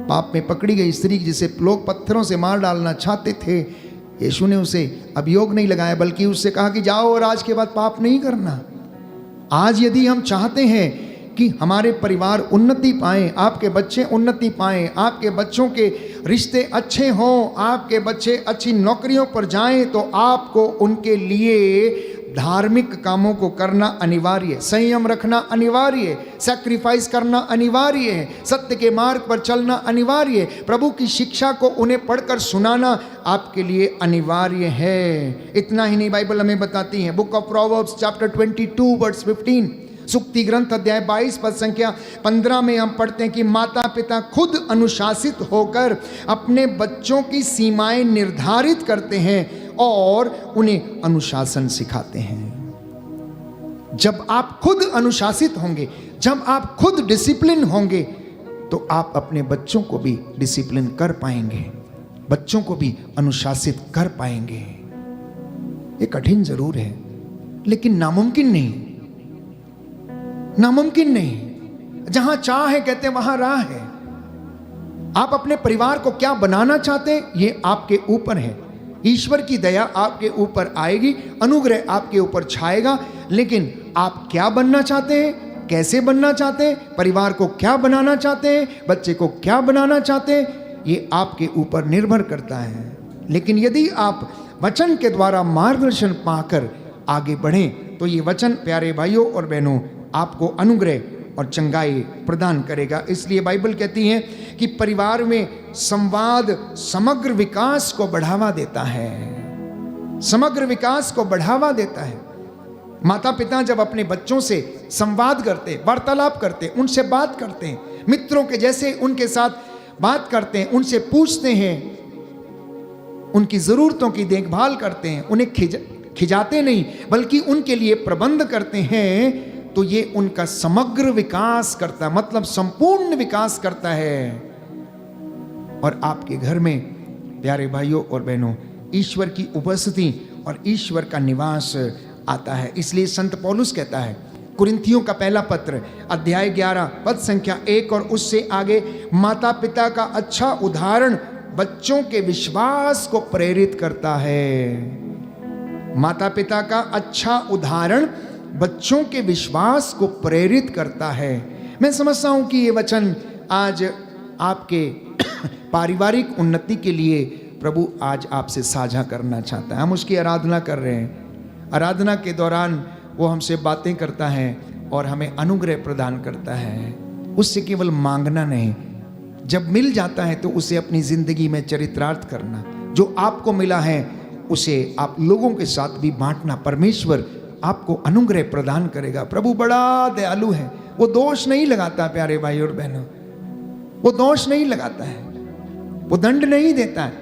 पाप में पकड़ी गई स्त्री जिसे लोग पत्थरों से मार डालना चाहते थे, यीशु ने उसे अभियोग नहीं लगाया, बल्कि उससे कहा कि जाओ और आज के बाद पाप नहीं करना। आज यदि हम चाहते हैं कि हमारे परिवार उन्नति पाएं, आपके बच्चे उन्नति पाएं, आपके बच्चों के रिश्ते अच्छे हों, आपके बच्चे अच्छी नौकरियों पर जाएं, तो आपको उनके लिए धार्मिक कामों को करना अनिवार्य है, संयम रखना अनिवार्य है, सैक्रिफाइस करना अनिवार्य है, सत्य के मार्ग पर चलना अनिवार्य है, प्रभु की शिक्षा को उन्हें पढ़कर सुनाना आपके लिए अनिवार्य है। इतना ही नहीं, बाइबल हमें बताती है, book of Proverbs chapter 22 verse 15, सुक्ति ग्रंथ अध्याय 22 पद संख्या 15 में हम पढ़ते हैं कि माता पिता खुद अनुशासित होकर अपने बच्चों की सीमाएं निर्धारित करते हैं और उन्हें अनुशासन सिखाते हैं। जब आप खुद अनुशासित होंगे, जब आप खुद डिसिप्लिन होंगे, तो आप अपने बच्चों को भी डिसिप्लिन कर पाएंगे, बच्चों को भी अनुशासित कर पाएंगे। ये कठिन जरूर है, लेकिन नामुमकिन नहीं, नामुमकिन नहीं। जहां चाह है कहते वहां राह है। आप अपने परिवार को क्या बनाना चाहते हैं, ये आपके ऊपर है। ईश्वर की दया आपके ऊपर आएगी, अनुग्रह आपके ऊपर छाएगा, लेकिन आप क्या बनना चाहते हैं, कैसे बनना चाहते हैं, परिवार को क्या बनाना चाहते हैं, बच्चे को क्या बनाना चाहते हैं, ये आपके ऊपर निर्भर करता है। लेकिन यदि आप वचन के द्वारा मार्गदर्शन पाकर आगे बढ़ें, तो ये वचन, प्यारे भाइयों और बहनों, आपको अनुग्रह और चंगाई प्रदान करेगा। इसलिए बाइबल कहती है कि परिवार में संवाद समग्र विकास को बढ़ावा देता है, समग्र विकास को बढ़ावा देता है। माता पिता जब अपने बच्चों से संवाद करते, वार्तालाप करते, उनसे बात करते हैं, मित्रों के जैसे उनके साथ बात करते हैं, उनसे पूछते हैं, उनकी ज़रूरतों की देखभाल करते हैं, उन्हें खिजाते नहीं बल्कि उनके लिए प्रबंध करते हैं, तो ये उनका समग्र विकास करता है, मतलब संपूर्ण विकास करता है। और आपके घर में, प्यारे भाइयों और बहनों, ईश्वर की उपस्थिति और ईश्वर का निवास आता है। इसलिए संत पौलुस कहता है, कुरिन्थियों का पहला पत्र अध्याय 11 पद संख्या 1 और उससे आगे, माता पिता का अच्छा उदाहरण बच्चों के विश्वास को प्रेरित करता है। माता पिता का अच्छा उदाहरण बच्चों के विश्वास को प्रेरित करता है। मैं समझता हूं कि ये वचन आज आपके पारिवारिक उन्नति के लिए प्रभु आज आपसे साझा करना चाहता है। हम उसकी आराधना कर रहे हैं। आराधना के दौरान वो हमसे बातें करता है और हमें अनुग्रह प्रदान करता है। उससे केवल मांगना नहीं, जब मिल जाता है तो उसे अपनी जिंदगी में चरितार्थ करना। जो आपको मिला है उसे आप लोगों के साथ भी बांटना। परमेश्वर आपको अनुग्रह प्रदान करेगा। प्रभु बड़ा दयालु है, वो दोष नहीं लगाता। प्यारे भाई और बहनों, वो दोष नहीं लगाता है, वो दंड नहीं देता है,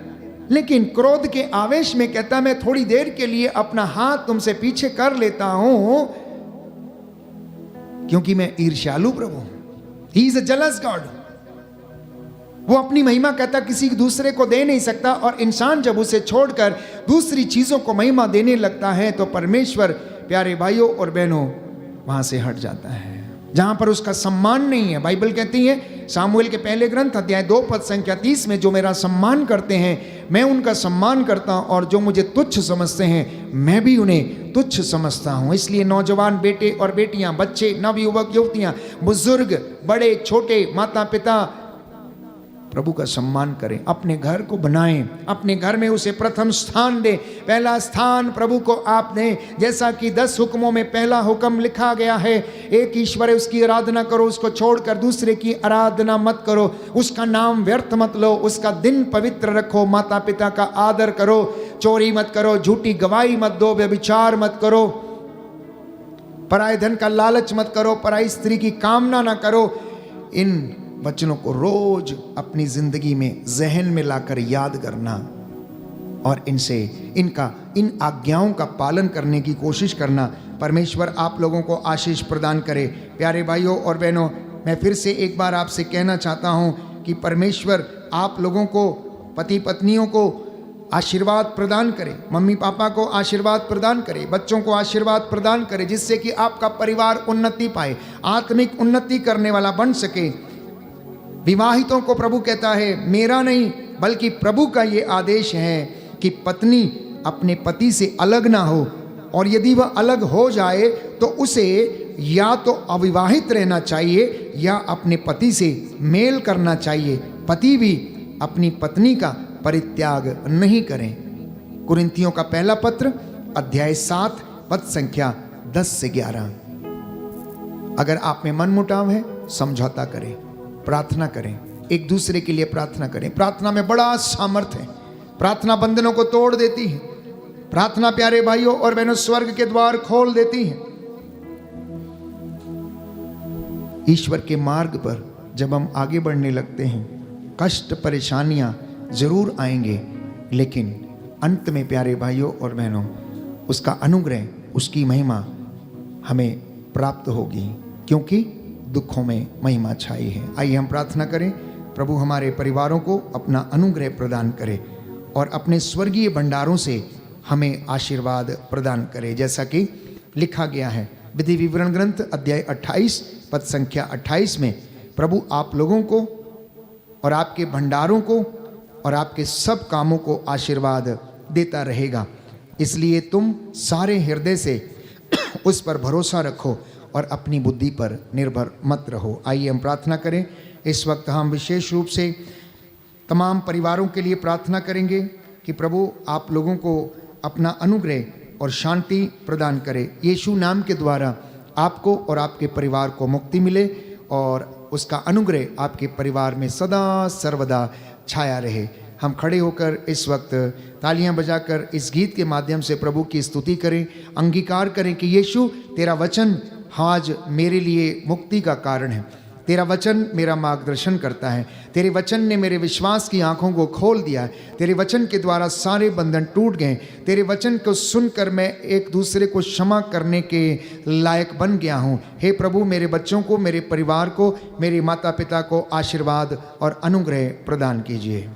लेकिन क्रोध के आवेश में कहता, मैं थोड़ी देर के लिए अपना हाथ तुमसे पीछे कर लेता हूं क्योंकि मैं ईर्ष्यालु प्रभु। He is a jealous God. वो अपनी महिमा कहता किसी दूसरे को दे नहीं सकता, और इंसान जब उसे छोड़कर दूसरी चीजों को महिमा देने लगता है तो परमेश्वर, प्यारे भाइयों और बहनों, वहां से हट जाता है। जहां पर उसका सम्मान नहीं है, बाइबल कहती है सामुएल के पहले ग्रंथ अध्याय 2 पद संख्या 30 में, जो मेरा सम्मान करते हैं मैं उनका सम्मान करता हूं, और जो मुझे तुच्छ समझते हैं मैं भी उन्हें तुच्छ समझता हूं। इसलिए नौजवान बेटे और बेटियां, बच्चे, नवयुवक युवतियां, बुजुर्ग, बड़े छोटे, माता पिता, प्रभु का सम्मान करें, अपने घर को बनाएं, अपने घर में उसे प्रथम स्थान दें। पहला स्थान प्रभु को आपने, जैसा कि 10 हुक्मों में पहला हुक्म लिखा गया है, एक ईश्वर है उसकी आराधना करो, उसको छोड़कर दूसरे की आराधना मत करो, उसका नाम व्यर्थ मत लो, उसका दिन पवित्र रखो, माता पिता का आदर करो, चोरी मत करो, झूठी गवाही मत दो, व्यभिचार मत करो, पराये धन का लालच मत करो, पराई स्त्री की कामना ना करो। इन वचनों को रोज अपनी जिंदगी में जहन में लाकर याद करना और इन आज्ञाओं का पालन करने की कोशिश करना। परमेश्वर आप लोगों को आशीष प्रदान करे। प्यारे भाइयों और बहनों, मैं फिर से एक बार आपसे कहना चाहता हूं कि परमेश्वर आप लोगों को, पति पत्नियों को आशीर्वाद प्रदान करे, मम्मी पापा को आशीर्वाद प्रदान करे, बच्चों को आशीर्वाद प्रदान करे, जिससे कि आपका परिवार उन्नति पाए, आत्मिक उन्नति करने वाला बन सके। विवाहितों को प्रभु कहता है, मेरा नहीं बल्कि प्रभु का ये आदेश है कि पत्नी अपने पति से अलग ना हो, और यदि वह अलग हो जाए तो उसे या तो अविवाहित रहना चाहिए या अपने पति से मेल करना चाहिए। पति भी अपनी पत्नी का परित्याग नहीं करें। कुरिन्थियों का पहला पत्र अध्याय 7 पद संख्या 10 से 11। अगर आप में मनमुटाव है, समझौता करें, प्रार्थना करें, एक दूसरे के लिए प्रार्थना करें। प्रार्थना में बड़ा सामर्थ्य है। प्रार्थना बंधनों को तोड़ देती है। प्रार्थना प्यारे भाइयों और बहनों स्वर्ग के द्वार खोल देती है। ईश्वर के मार्ग पर जब हम आगे बढ़ने लगते हैं, कष्ट परेशानियां जरूर आएंगे, लेकिन अंत में प्यारे भाइयों और बहनों उसका अनुग्रह, उसकी महिमा हमें प्राप्त होगी, क्योंकि दुखों में महिमा छाई है। आइए हम प्रार्थना करें, प्रभु हमारे परिवारों को अपना अनुग्रह प्रदान करे और अपने स्वर्गीय भंडारों से हमें आशीर्वाद प्रदान करे, जैसा कि लिखा गया है विधि विवरण ग्रंथ अध्याय 28 पद संख्या 28 में। प्रभु आप लोगों को और आपके भंडारों को और आपके सब कामों को आशीर्वाद देता रहेगा, इसलिए तुम सारे हृदय से उस पर भरोसा रखो और अपनी बुद्धि पर निर्भर मत रहो। आइए हम प्रार्थना करें। इस वक्त हम विशेष रूप से तमाम परिवारों के लिए प्रार्थना करेंगे कि प्रभु आप लोगों को अपना अनुग्रह और शांति प्रदान करे। यीशु नाम के द्वारा आपको और आपके परिवार को मुक्ति मिले और उसका अनुग्रह आपके परिवार में सदा सर्वदा छाया रहे। हम खड़े होकर इस वक्त तालियां बजाकर इस गीत के माध्यम से प्रभु की स्तुति करें, अंगीकार करें कि यीशु तेरा वचन आज मेरे लिए मुक्ति का कारण है। तेरा वचन मेरा मार्गदर्शन करता है। तेरे वचन ने मेरे विश्वास की आंखों को खोल दिया है। तेरे वचन के द्वारा सारे बंधन टूट गए। तेरे वचन को सुनकर मैं एक दूसरे को क्षमा करने के लायक बन गया हूँ। हे प्रभु, मेरे बच्चों को, मेरे परिवार को, मेरे माता पिता को आशीर्वाद और अनुग्रह प्रदान कीजिए।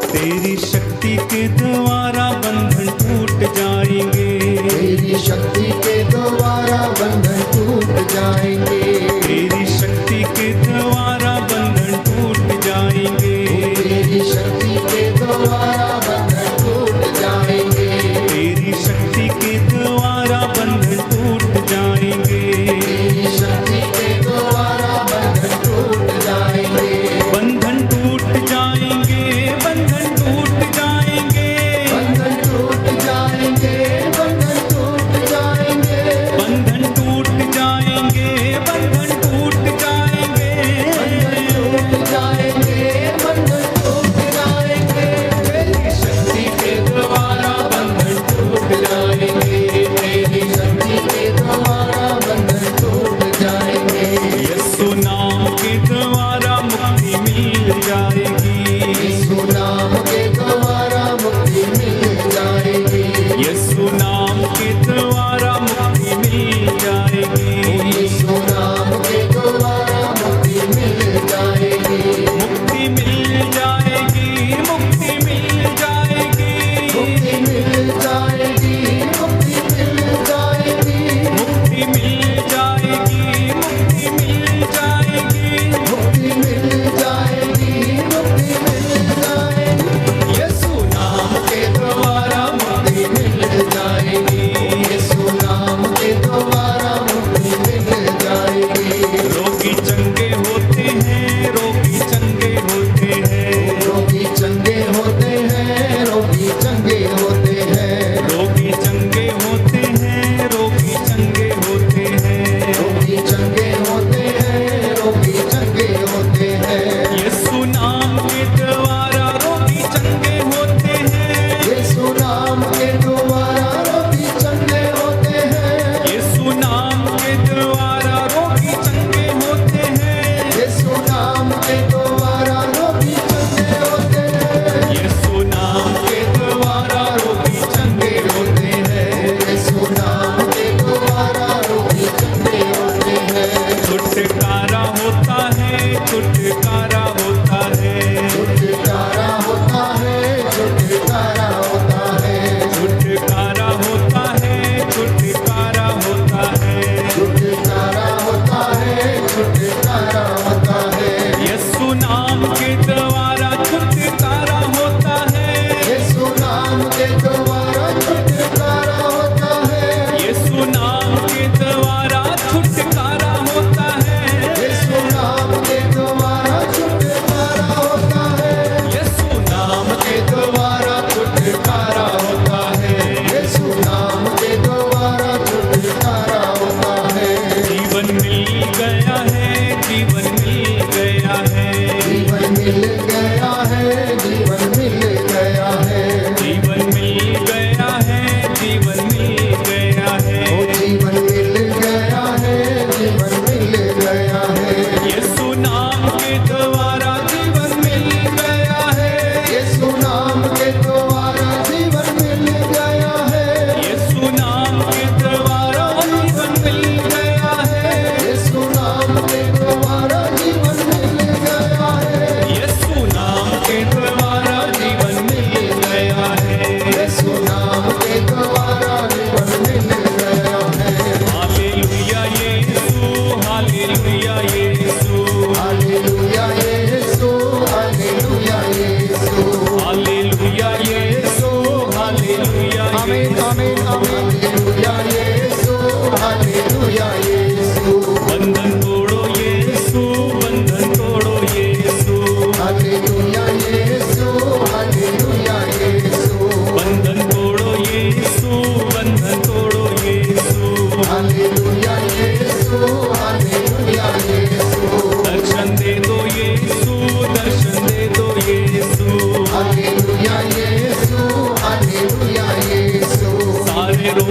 तेरी शक्ति के द्वारा बंधन टूट जाएंगे। तेरी शक्ति के द्वारा बंधन टूट जाएंगे। तेरी शक्ति के द्वारा बंधन टूट जाएंगे। तेरी शक्ति के द्वारा बंधन टूट जाएंगे। तेरी शक्ति के द्वारा बंधन टूट जाएंगे। तेरी शक्ति के द्वारा बंधन टूट जाएंगे। बंधन टूट जाएंगे। बंधन टूट जाएंगे। बंधन टूट जाएंगे। बंधन टूट जाएंगे।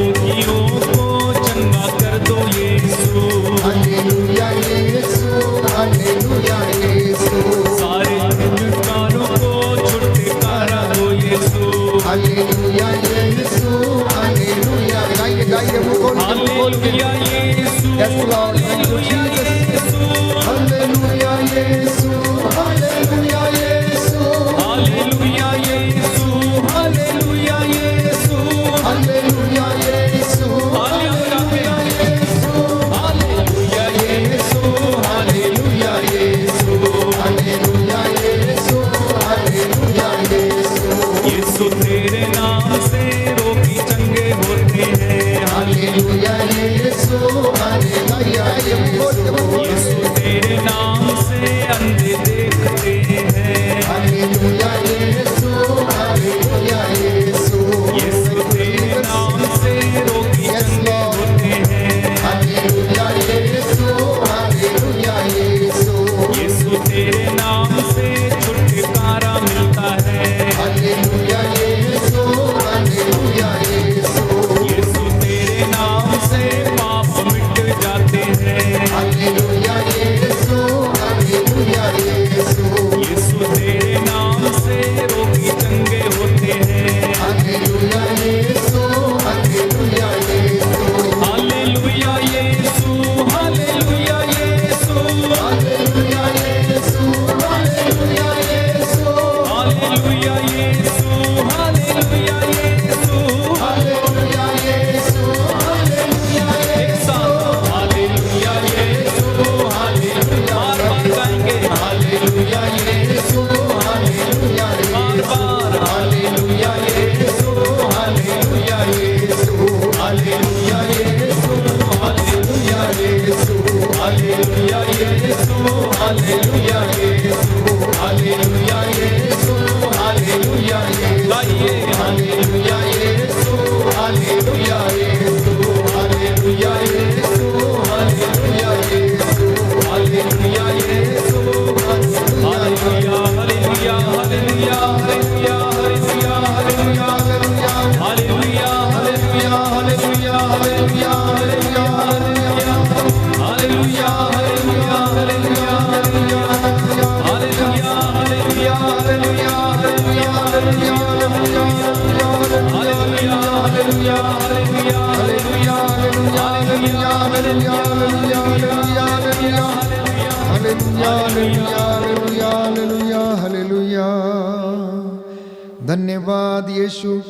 रोगियों को चंगा कर दो यीशु। हालेलुया यीशु, हालेलुया यीशु, सारे दुष्कारों को छुटकारा दो यीशु। हालेलुया यीशु, हालेलुया। गाइए गाइए, मुंह खोल के, मुंह खोल के। हालेलुया यीशु, Yes Lord, thank you Jesus। Hallelujah यीशु, हालेलुया यीशु, हालेलुया यीशु, हालेलुया यीशु, हालेलुया यीशु, हालेलुया यीशु, हालेलुया यीशु, हालेलुया यीशु, हालेलुया यीशु, हालेलुया यीशु। यीशु तेरे नाम से रोगी चंगे होते हैं। हालेलुया यीशु, हालेलुया यीशु, यीशु तेरे नाम से अंधे देखते हैं। हालेलुया यीशु, हालेलुया यीशु, यीशु तेरे नाम से रोगी चंगे होते हैं। हालेलुया यीशु, हालेलुया यीशु, यीशु तेरे नाम से छुटकारा मिलता है। हालेलुया यीशु, हालेलुया यीशु, यीशु तेरे नाम से पाप मिट जाते हैं। हालेलुया यीशु, हालेलुया यीशु, यीशु तेरे नाम से रोगी चंगे होते हैं। हालेलुया यीशु, हालेलुया यीशु, हालेलुया यीशु, हालेलुया यीशु, हालेलुया यीशु, हालेलुया यीशु, हालेलुया यीशु, हालेलुया यीशु, हालेलुया यीशु, हालेलुया एक साथ हालेलुया यीशु, हालेलुया बार बार गाएंगे हालेलुया यीशु, हालेलुया बार बार हालेलुया यीशु, हालेलुया यीशु, हालेलुया यीशु, हालेलुया यीशु, हालेलुया यीशु, हालेलुया यीशु, हालेलुया यीशु, हालेलुया यीशु। गाइए हालेलुया यीशु, हालेलुया यीशु, हालेलुया यीशु, हालेलुया यीशु, हालेलुया यीशु, hallelujah hallelujah hallelujah hallelujah hallelujah hallelujah hallelujah hallelujah, hallelujah, hallelujah, hallelujah, hallelujah hallelujah hallelujah hallelujah hallelujah hallelujah. धन्यवाद यीशु,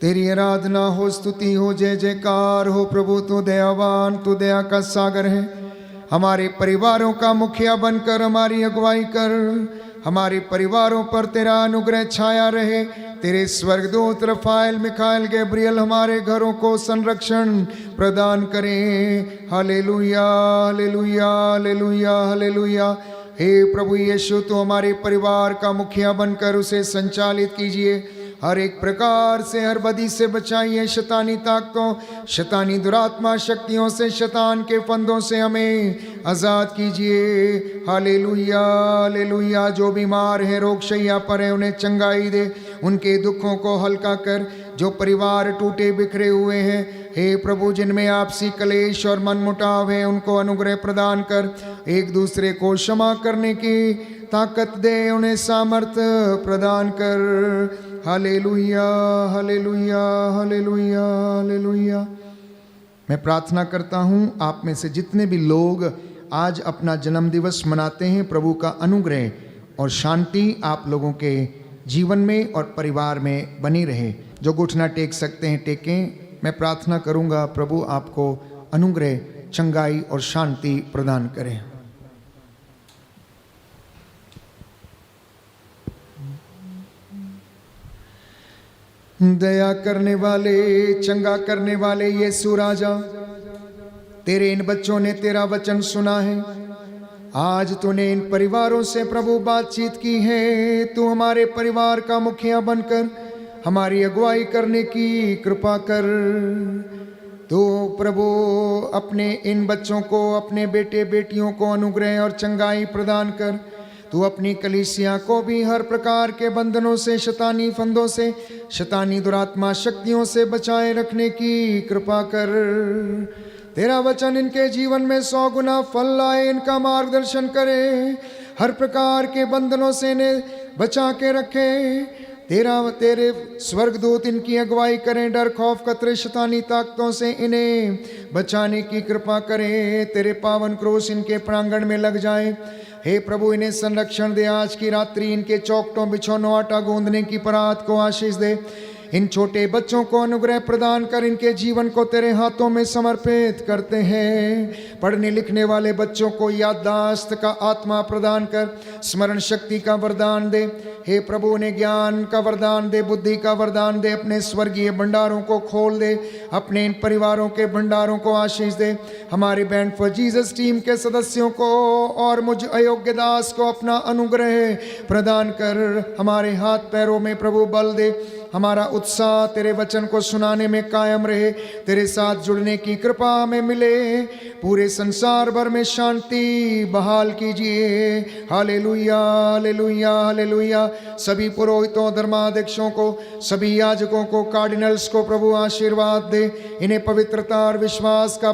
तेरी आराधना हो, स्तुति हो, जय जयकार हो। प्रभु तू दयावान, तू दया का सागर है। हमारे परिवारों का मुखिया बनकर हमारी अगुवाई कर। हमारे परिवारों पर तेरा अनुग्रह छाया रहे। तेरे स्वर्गदूत रफाएल, मिखाएल, गैब्रियल हमारे घरों को संरक्षण प्रदान करें। Hallelujah, hallelujah, hallelujah, hallelujah. हे प्रभु यीशु, तो हमारे परिवार का मुखिया बनकर उसे संचालित कीजिए। हर एक प्रकार से, हर बदी से बचाइए। शैतानी ताकतों, शैतानी दुरात्मा शक्तियों से, शैतान के फंदों से हमें आज़ाद कीजिए। Hallelujah, hallelujah. जो बीमार हैं, रोग शैया पर हैं, उन्हें चंगाई दे, उनके दुखों को हल्का कर। जो परिवार टूटे बिखरे हुए हैं, हे प्रभु, जिनमें आपसी कलेश और मनमुटाव है, उनको अनुग्रह प्रदान कर। एक दूसरे को क्षमा करने की ताकत दे, उन्हें सामर्थ्य प्रदान कर। Hallelujah, hallelujah, hallelujah, hallelujah. मैं प्रार्थना करता हूँ, आप में से जितने भी लोग आज अपना जन्म दिवस मनाते हैं, प्रभु का अनुग्रह और शांति आप लोगों के जीवन में और परिवार में बनी रहे। जो घुटना टेक सकते हैं टेकें। मैं प्रार्थना करूँगा, प्रभु आपको अनुग्रह, चंगाई और शांति प्रदान करें। दया करने वाले, चंगा करने वाले यीशु राजा, तेरे इन बच्चों ने तेरा वचन सुना है। आज तूने इन परिवारों से प्रभु बातचीत की है। तू हमारे परिवार का मुखिया बनकर हमारी अगुवाई करने की कृपा कर। तो प्रभु अपने इन बच्चों को, अपने बेटे बेटियों को अनुग्रह और चंगाई प्रदान कर। तू अपनी कलीसिया को भी हर प्रकार के बंधनों से, शैतानी फंदों से, शैतानी दुरात्मा शक्तियों से बचाए रखने की कृपा कर। तेरा वचन इनके जीवन में 100 गुना फल लाए, इनका मार्गदर्शन करे, हर प्रकार के बंधनों से इन्हें बचा के रखे। तेरे स्वर्गदूत इनकी अगुवाई करें, डर खौफ खतरे शैतानी ताकतों से इन्हें बचाने की कृपा करें। तेरे पावन क्रूस इनके प्रांगण में लग जाए। हे प्रभु, इन्हें संरक्षण दे। आज की रात्रि इनके चौकटों बिछौनों आटा गूंदने की परात को आशीष दे। इन छोटे बच्चों को अनुग्रह प्रदान कर, इनके जीवन को तेरे हाथों में समर्पित करते हैं। पढ़ने लिखने वाले बच्चों को याददाश्त का आत्मा प्रदान कर, स्मरण शक्ति का वरदान दे। हे प्रभु, उन्हें ज्ञान का वरदान दे, बुद्धि का वरदान दे। अपने स्वर्गीय भंडारों को खोल दे, अपने इन परिवारों के भंडारों को आशीष दे। हमारे बैंड फॉर जीसस टीम के सदस्यों को और मुझ अयोग्य दास को अपना अनुग्रह प्रदान कर। हमारे हाथ पैरों में प्रभु बल दे। हमारा उत्साह तेरे वचन को सुनाने में कायम रहे। तेरे साथ जुड़ने की कृपा हमें मिले। पूरे संसार भर में शांति बहाल कीजिए। Hallelujah, hallelujah, hallelujah. सभी पुरोहितों, धर्माध्यक्षों को, सभी याजकों को, कार्डिनल्स को प्रभु आशीर्वाद दे। इन्हें पवित्रता और विश्वास का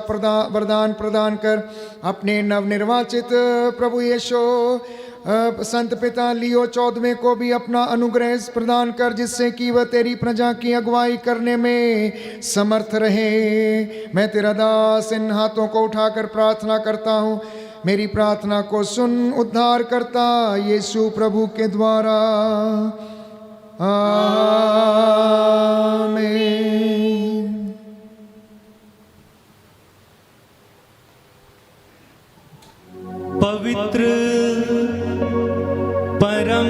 वरदान प्रदान कर। अपने नवनिर्वाचित प्रभु यीशु संत पिता लियो 14वें को भी अपना अनुग्रह प्रदान कर, जिससे कि वह तेरी प्रजा की अगुवाई करने में समर्थ रहे। मैं तेरा दास इन हाथों को उठाकर प्रार्थना करता हूँ। मेरी प्रार्थना को सुन, उद्धार करता यीशु प्रभु के द्वारा। आमीन। पवित्र परम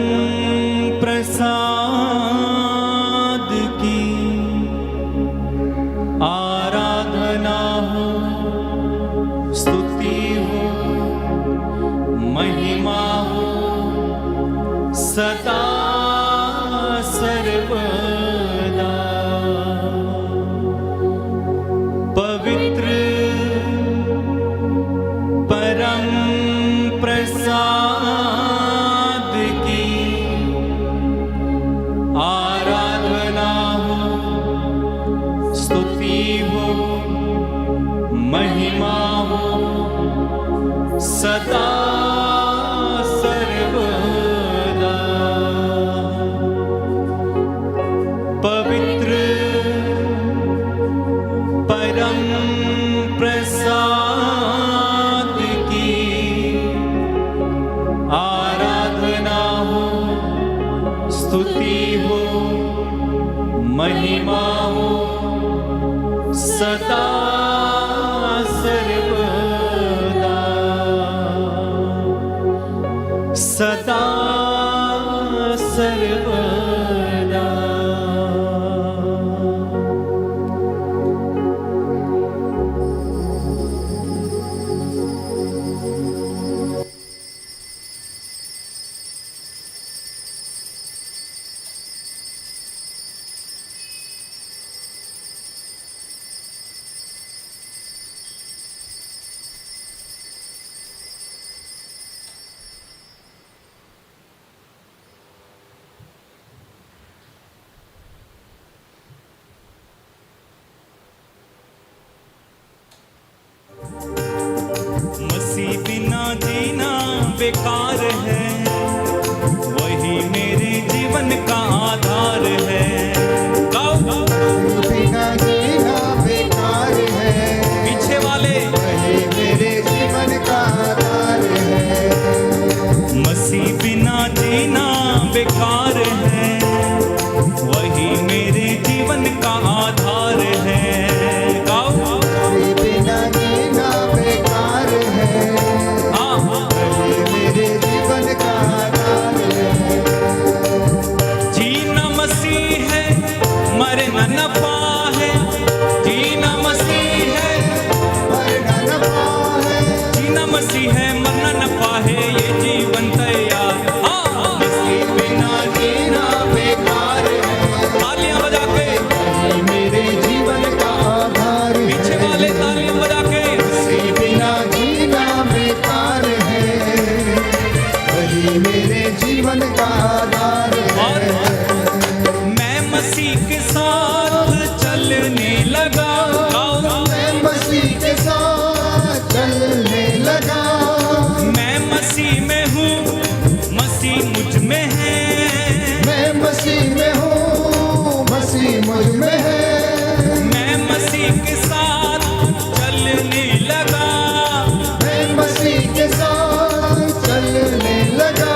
प्रसाद की आराधना हो, स्तुति हो, महिमा हो सदा सर्वदा। पवित्र परम प्रसाद की आराधना हो, स्तुति हो, महिमा हो सदा सर्वदा। पवित्र परम प्रसाद की आराधना हो, स्तुति हो, महिमा हो सदा सर्वदा, सदा सर्वदा। मसीह बिना जीना बेकार है, वही मेरे जीवन का आधार है। गाओ बिना जीना बेकार है, पीछे वाले वही मेरे जीवन का आधार है। मसीह बिना जीना बेकार है, वही मेरे जीवन का आधार है। गाओ बिना जीना बेकार है, हाँ हाँ वही मेरे जीवन का चलने लगा, मैं मसीह के साथ चलने लगा।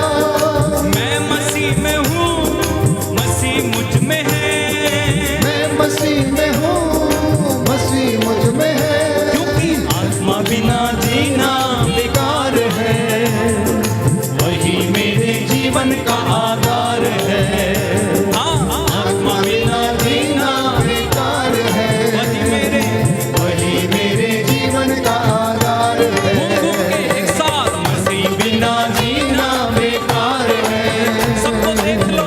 मैं मसीह में हूँ, मसीह मुझ में है, मैं मसीह में हूँ, मसीह मुझ में है। क्योंकि आत्मा बिना जीना बेकार है, वही मेरे जीवन का आधार है। हाँ, आत्मा बिना जीना बेकार है, वही मेरे जीवन का आधार है। एक साथ मसीह बिना जीना बेकार है। सबको देख लो,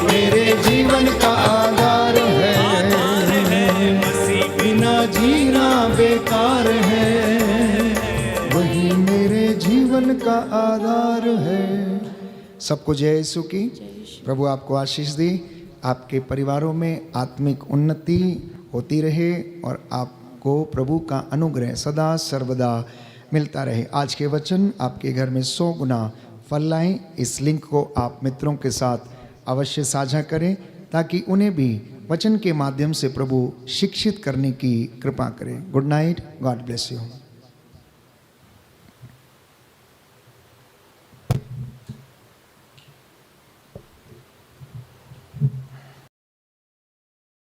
मेरे जीवन का आधार है, आधार है, मसीह बिना जीना बेकार है, वही मेरे जीवन का आधार है। सबको जय यीशु की। प्रभु आपको आशीष दी, आपके परिवारों में आत्मिक उन्नति होती रहे और आपको प्रभु का अनुग्रह सदा सर्वदा मिलता रहे। आज के वचन आपके घर में 100 गुना फल लाएं। इस लिंक को आप मित्रों के साथ अवश्य साझा करें ताकि उन्हें भी वचन के माध्यम से प्रभु शिक्षित करने की कृपा करें। Good night, God bless you.